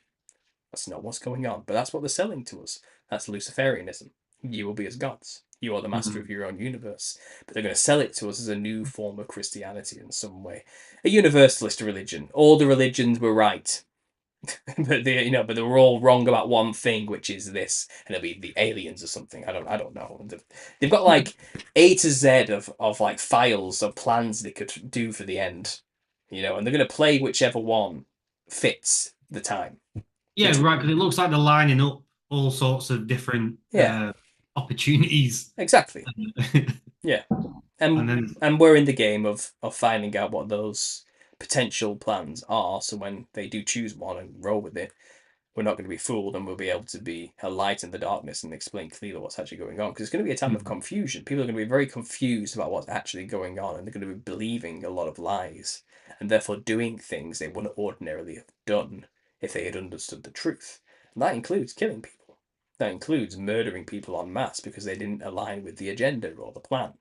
That's not what's going on, but that's what they're selling to us. That's Luciferianism. You will be as gods. You are the master of your own universe. But they're going to sell it to us as a new form of Christianity in some way. A universalist religion. All the religions were right. but they were all wrong about one thing, which is this, and it'll be the aliens or something. I don't know. They've got like A to Z of like files of plans they could do for the end, and they're going to play whichever one fits the time. Yeah, right, because it looks like they're lining up all sorts of different opportunities. Exactly. Yeah. And And we're in the game of finding out what those potential plans are, so when they do choose one and roll with it, we're not going to be fooled, and we'll be able to be a light in the darkness and explain clearly what's actually going on, because it's going to be a time of confusion. People are going to be very confused about what's actually going on, and they're going to be believing a lot of lies, and therefore doing things they wouldn't ordinarily have done if they had understood the truth. And that includes killing people. That includes murdering people en masse because they didn't align with the agenda or the plan.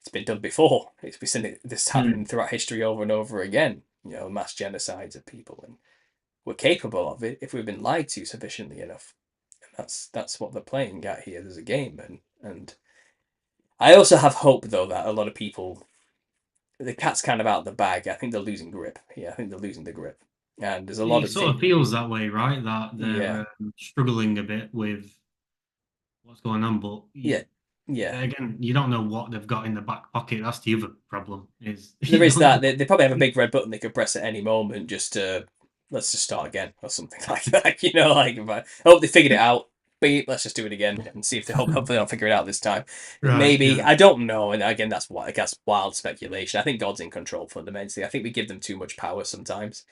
It's been done before. We've seen this happening throughout history over and over again. Mass genocides of people, and we're capable of it if we've been lied to sufficiently enough. And that's what they're playing at here. There's a game, and I also have hope though that a lot of people, the cat's kind of out of the bag. I think they're losing grip. Yeah, I think they're losing the grip, and there's a lot it of sort of feels that way, right? That they're struggling a bit with what's going on, but yeah. Again, you don't know what they've got in the back pocket. That's the other problem. There is that they probably have a big red button they could press at any moment just to let's just start again or something like that. I hope they figured it out. Beep, let's just do it again and see if hopefully they'll figure it out this time. Right, Maybe yeah. I don't know, and again that's what I guess wild speculation. I think God's in control fundamentally. I think we give them too much power sometimes.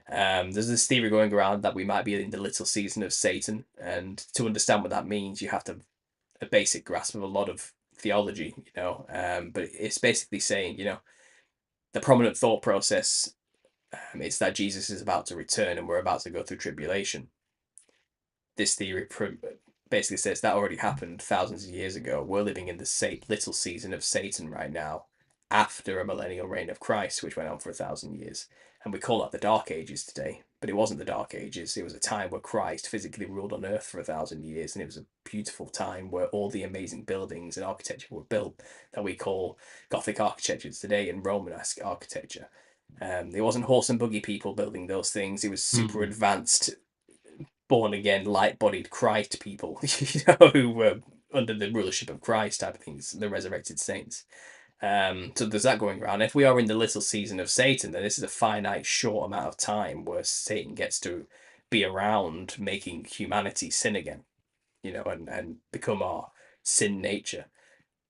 There's this theory going around that we might be in the little season of Satan, and to understand what that means, you have to have a basic grasp of a lot of theology, but it's basically saying, the prominent thought process is that Jesus is about to return and we're about to go through tribulation. This theory basically says that already happened thousands of years ago. We're living in the little season of Satan right now, after a millennial reign of Christ, which went on for 1,000 years. And we call that the Dark Ages today. But it wasn't the Dark Ages. It was a time where Christ physically ruled on earth for 1,000 years. And it was a beautiful time where all the amazing buildings and architecture were built that we call Gothic architecture today and Romanesque architecture. It wasn't horse and buggy people building those things. It was super advanced, born again, light bodied Christ people, who were under the rulership of Christ type of things, the resurrected saints. So there's that going around. If we are in the little season of Satan, then this is a finite, short amount of time where Satan gets to be around making humanity sin again, and become our sin nature.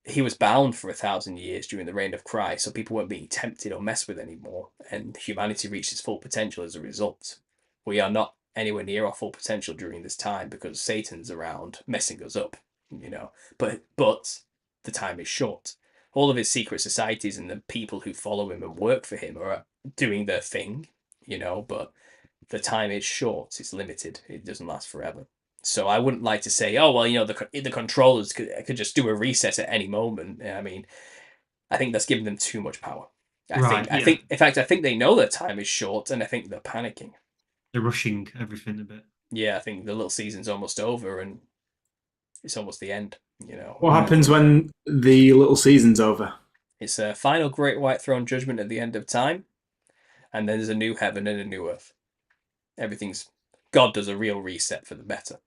He was bound for 1,000 years during the reign of Christ, so people weren't being tempted or messed with anymore, and humanity reached its full potential as a result. We are not anywhere near our full potential during this time because Satan's around messing us up, But the time is short. All of his secret societies and the people who follow him and work for him are doing their thing, but the time is short, it's limited, it doesn't last forever. So I wouldn't like to say, oh, well, the controllers could just do a reset at any moment. I mean, I think that's giving them too much power. I think, in fact, I think they know their time is short, and I think they're panicking. They're rushing everything a bit. Yeah, I think the little season's almost over, and it's almost the end. What happens when the little season's over? It's a final great white throne judgment at the end of time, and then there's a new heaven and a new earth. God does a real reset for the better.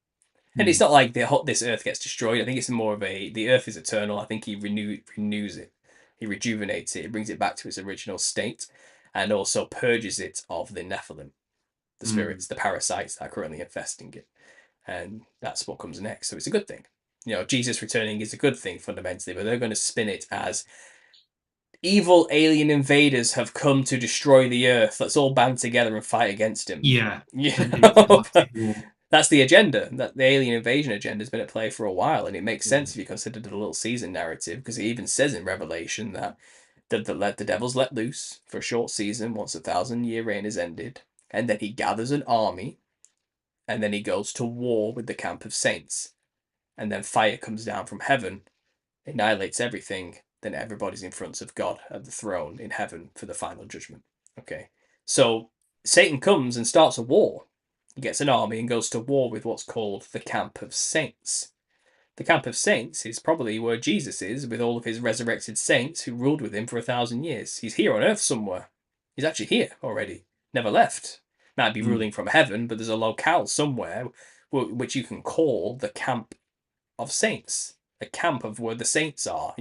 And it's not like this earth gets destroyed. I think it's more of the earth is eternal. I think he renews it. He rejuvenates it. He brings it back to its original state and also purges it of the Nephilim, the spirits, the parasites that are currently infesting it. And that's what comes next. So it's a good thing. Jesus returning is a good thing fundamentally, but they're going to spin it as evil alien invaders have come to destroy the earth. Let's all band together and fight against him. Yeah. That's the agenda. That the alien invasion agenda has been at play for a while, and it makes sense if you consider the little season narrative, because it even says in Revelation that the devil's let loose for a short season once 1,000-year reign is ended, and then he gathers an army, and then he goes to war with the camp of saints, and then fire comes down from heaven, annihilates everything, then everybody's in front of God at the throne in heaven for the final judgment. Okay, so Satan comes and starts a war. He gets an army and goes to war with what's called the camp of saints. The camp of saints is probably where Jesus is with all of his resurrected saints who ruled with him for 1,000 years. He's here on earth somewhere. He's actually here already. Never left. Might be ruling from heaven, but there's a locale somewhere which you can call the camp of saints. A camp of where the saints are,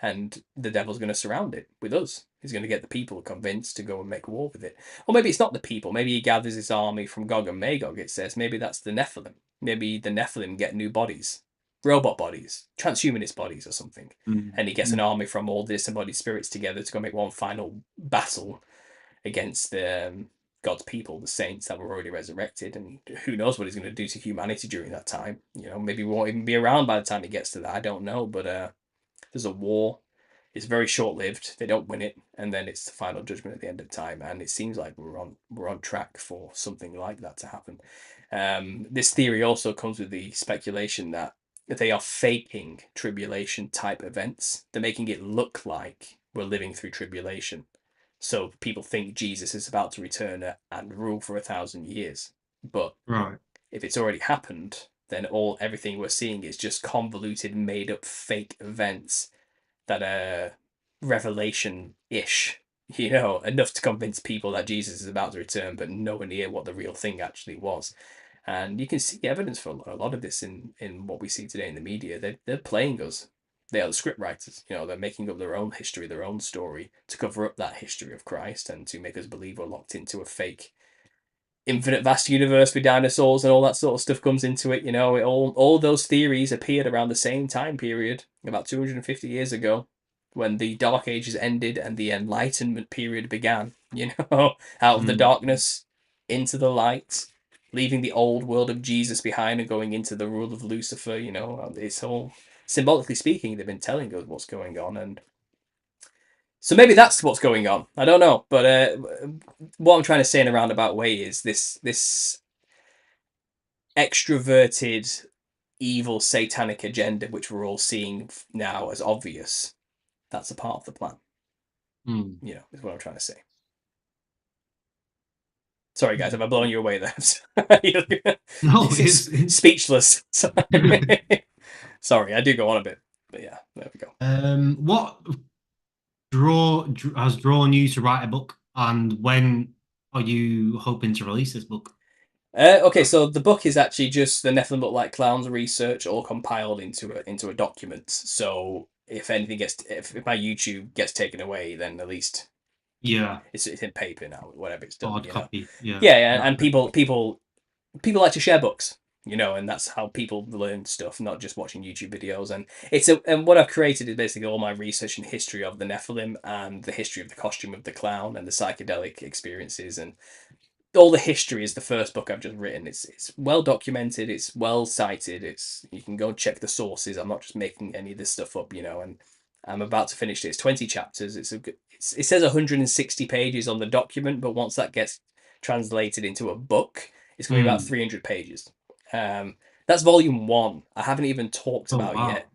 and the devil's going to surround it with us. He's going to get the people convinced to go and make war with it. Or maybe it's not the people. Maybe he gathers his army from Gog and Magog, it says. Maybe that's the Nephilim. Maybe the Nephilim get new bodies. Robot bodies. Transhumanist bodies or something. And he gets an army from all the disembodied spirits together to go make one final battle against God's people, the saints that were already resurrected, and who knows what he's going to do to humanity during that time. Maybe we won't even be around by the time he gets to that. I don't know, but there's a war. It's very short-lived. They don't win it, and then it's the final judgment at the end of time. And it seems like we're on track for something like that to happen. This theory also comes with the speculation that they are faking tribulation-type events. They're making it look like we're living through tribulation. So people think Jesus is about to return and rule for 1,000 years. But if it's already happened, then everything we're seeing is just convoluted, made-up, fake events that are revelation-ish. Enough to convince people that Jesus is about to return, but nowhere near what the real thing actually was. And you can see evidence for a lot of this in what we see today in the media. They're playing us. They are the script writers. They're making up their own history, their own story to cover up that history of Christ and to make us believe we're locked into a fake infinite vast universe with dinosaurs and all that sort of stuff comes into it. All those theories appeared around the same time period, about 250 years ago, when the Dark Ages ended and the Enlightenment period began. Out of the darkness into the light, leaving the old world of Jesus behind and going into the rule of Lucifer. It's all, symbolically speaking, they've been telling us what's going on, and so maybe that's what's going on. I don't know, but what I'm trying to say in a roundabout way is this extroverted, evil, satanic agenda, which we're all seeing now as obvious. That's a part of the plan. Is what I'm trying to say. Sorry, guys, have I blown you away there? No, it's speechless. Sorry, I do go on a bit, but yeah, there we go. What has drawn you to write a book, and when are you hoping to release this book? Okay, so the book is actually just the Nephilim Look Like Clowns research, all compiled into a document. So if anything if my YouTube gets taken away, then at least it's in paper now, whatever it's done. Hard copy. Yeah, and people like to share books, and that's how people learn stuff, not just watching YouTube videos. And what I've created is basically all my research and history of the Nephilim and the history of the costume of the clown and the psychedelic experiences, and all the history is the first book I've just written. It's well documented, it's well cited, you can go check the sources. I'm not just making any of this stuff up, and I'm about to finish it. It's 20 chapters. It says 160 pages on the document, but once that gets translated into a book, it's going to be about 300 pages. That's volume 1. I haven't even talked about yet.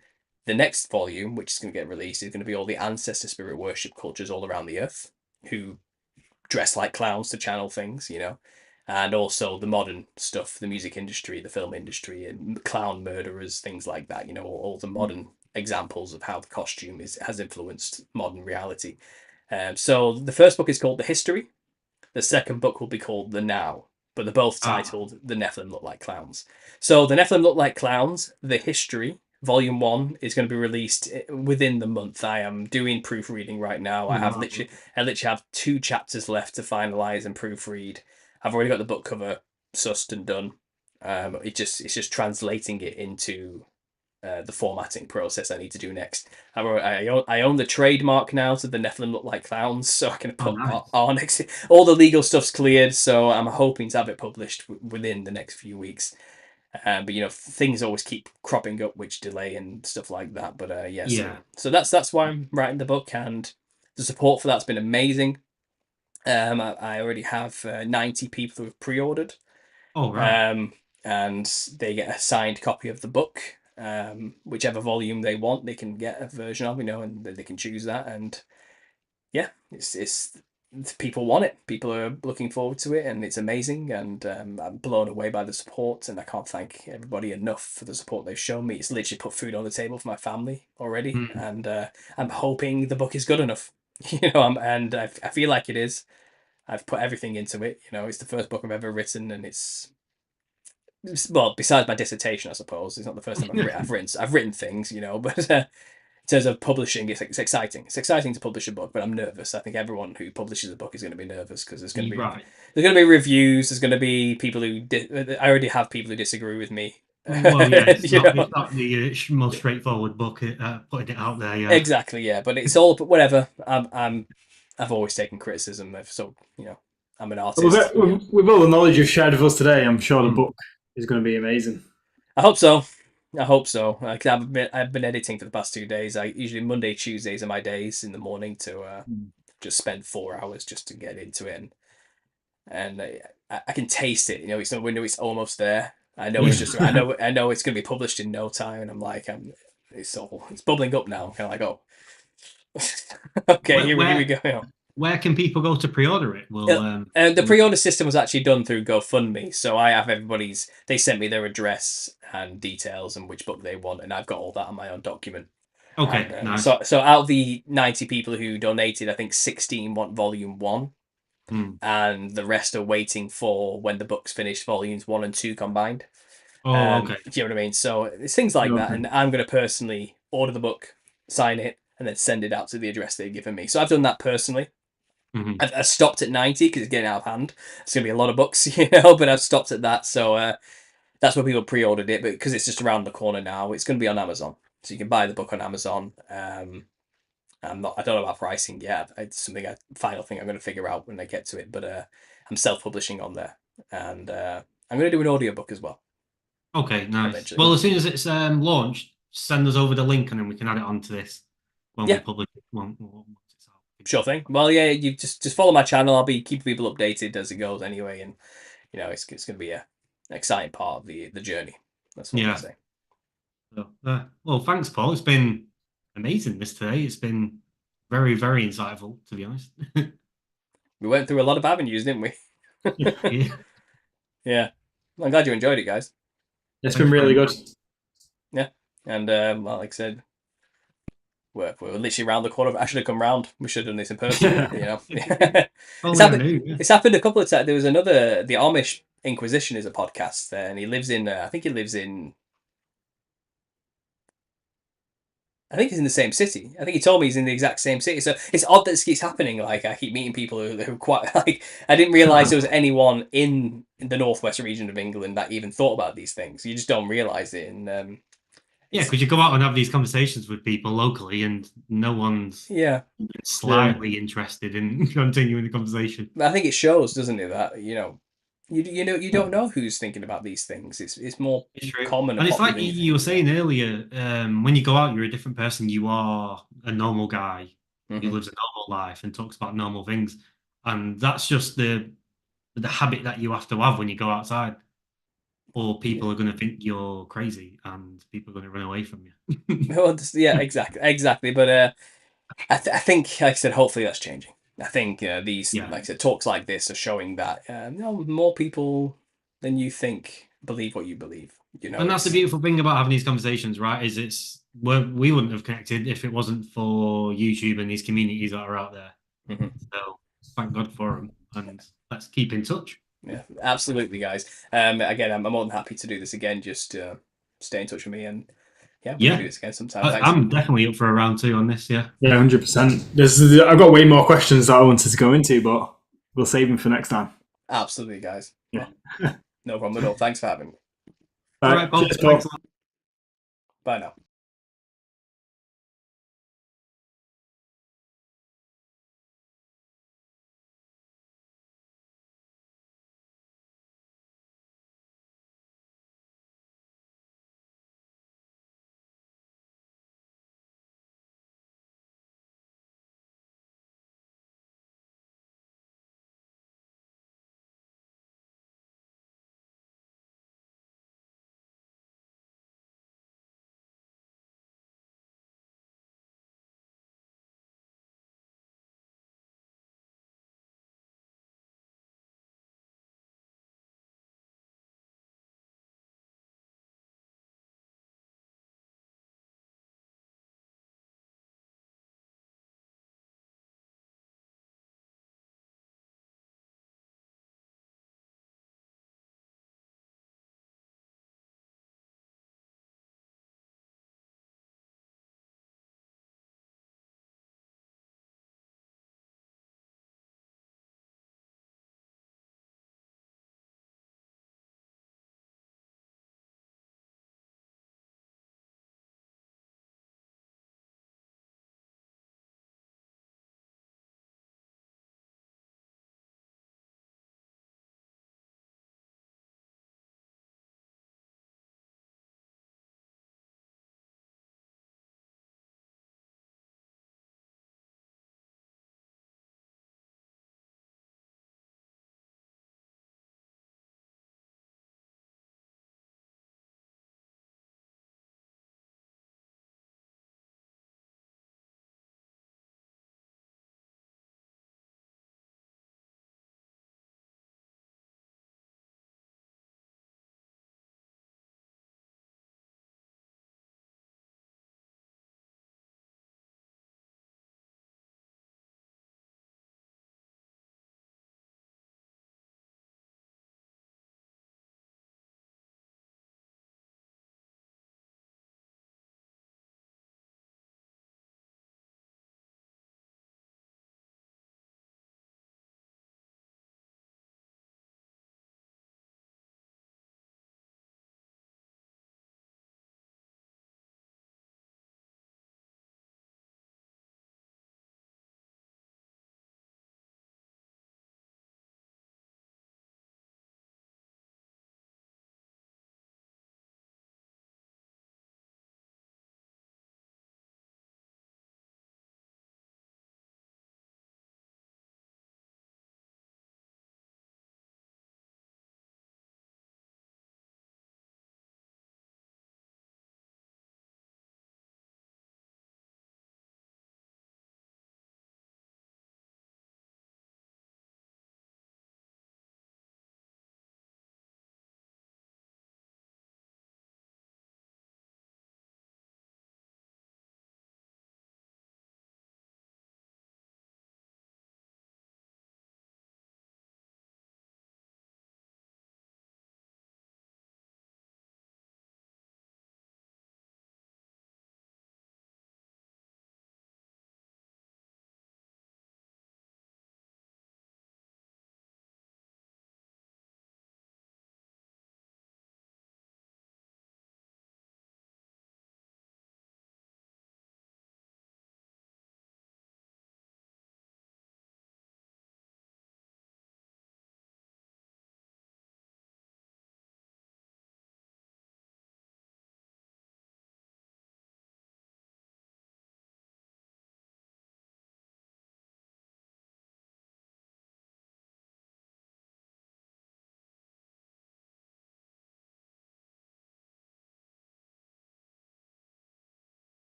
The next volume, which is going to get released, is going to be all the ancestor spirit worship cultures all around the earth who dress like clowns to channel things, and also the modern stuff, the music industry, the film industry, and clown murderers, things like that, all the modern examples of how the costume has influenced modern reality. So the first book is called The History. The second book will be called The Now, but they're both titled The Nephilim Look Like Clowns. So The Nephilim Look Like Clowns, The History, Volume 1 is going to be released within the month. I am doing proofreading right now. I literally have 2 chapters left to finalize and proofread. I've already got the book cover sussed and done. It's just translating it into the formatting process I need to do next. I own the trademark now to the Nephilim Look Like Clowns, so I can put R next. All the legal stuff's cleared, so I'm hoping to have it published within the next few weeks. But things always keep cropping up, which delay and stuff like that. But So that's why I'm writing the book, and the support for that's been amazing. I already have 90 people who have pre-ordered. Oh, right. And they get a signed copy of the book. Whichever volume they want, they can get a version of, and they can choose that. And yeah, it's people want it. People are looking forward to it, and it's amazing. And I'm blown away by the support, and I can't thank everybody enough for the support they've shown me. It's literally put food on the table for my family already, and I'm hoping the book is good enough. And I feel like it is. I've put everything into it. It's the first book I've ever written, and well, besides my dissertation, I suppose it's not the first time I've written things, but in terms of publishing, it's exciting. It's exciting to publish a book, but I'm nervous. I think everyone who publishes a book is going to be nervous because there's going to be reviews. There's going to be people who I already have people who disagree with me. Well, yeah, it's not the most straightforward book. Putting it out there, yeah. Exactly, yeah, but it's all whatever. I've always taken criticism, so I'm an artist. With all the knowledge you've shared with us today, I'm sure the book is going to be amazing. I hope so. I've been editing for the past 2 days. I usually Monday, Tuesdays are my days in the morning to just spend 4 hours just to get into it, and I can taste it. It's no window. It's almost there. I know it's just. I know it's going to be published in no time, and I'm like, it's bubbling up now. Kind of like, oh, okay, here we go. Where can people go to pre-order it? The pre-order system was actually done through GoFundMe, so I have everybody's. They sent me their address and details and which book they want, and I've got all that on my own document. Okay, nice. So out of the 90 people who donated, I think 16 want volume 1, and the rest are waiting for when the book's finished, volumes 1 and 2 combined. Oh, okay. Do you know what I mean? So it's things like that, and I'm going to personally order the book, sign it, and then send it out to the address they've given me. So I've done that personally. I stopped at 90 because it's getting out of hand. It's going to be a lot of books, but I've stopped at that. So that's where people pre-ordered it, but because it's just around the corner now, it's going to be on Amazon. So you can buy the book on Amazon. I don't know about pricing yet. It's something final thing I'm going to figure out when I get to it. But I'm self-publishing on there, and I'm going to do an audiobook as well. Okay, nice. Eventually. Well, as soon as it's launched, send us over the link, and then we can add it onto this when we publish it. Once it's out. Sure thing. Well, yeah, you just follow my channel. I'll be keeping people updated as it goes anyway, and it's going to be an exciting part of the journey. That's what I'm saying. So, well, thanks, Paul. It's been amazing this today. It's been very, very insightful, to be honest. We went through a lot of avenues, didn't we? Yeah. I'm glad you enjoyed it, guys. It's been really good. Yeah, and well, like I said, we're literally around the corner. I should have come round. We should have done this in person. It's happened a couple of times. There was another. The Amish Inquisition is a podcast, and he lives in. I think he's in the same city. I think he told me he's in the exact same city. So it's odd that this keeps happening. Like I keep meeting people who quite like. I didn't realize there was anyone in the northwest region of England that even thought about these things. You just don't realize it. And because you go out and have these conversations with people locally, and no one's slightly interested in continuing the conversation. I think it shows, doesn't it, that you don't know who's thinking about these things. It's more common. And it's like you were saying earlier, when you go out, you're a different person. You are a normal guy who lives a normal life and talks about normal things, and that's just the habit that you have to have when you go outside. Or people are going to think you're crazy, and people are going to run away from you. Well, yeah, exactly. But I think, like I said, hopefully that's changing. I think these, like I said, talks like this are showing that more people than you think believe what you believe. And that's the beautiful thing about having these conversations, right? Is we wouldn't have connected if it wasn't for YouTube and these communities that are out there. So thank God for them, and let's keep in touch. Yeah, absolutely, guys. Again, I'm more than happy to do this again. Just stay in touch with me, and we'll do this again sometime. I'm definitely up for a round 2 on this. Yeah, 100%. I've got way more questions that I wanted to go into, but we'll save them for next time. Absolutely, guys. Yeah. No problem at all. Thanks for having me. All right, Cheers, Paul. Bye now.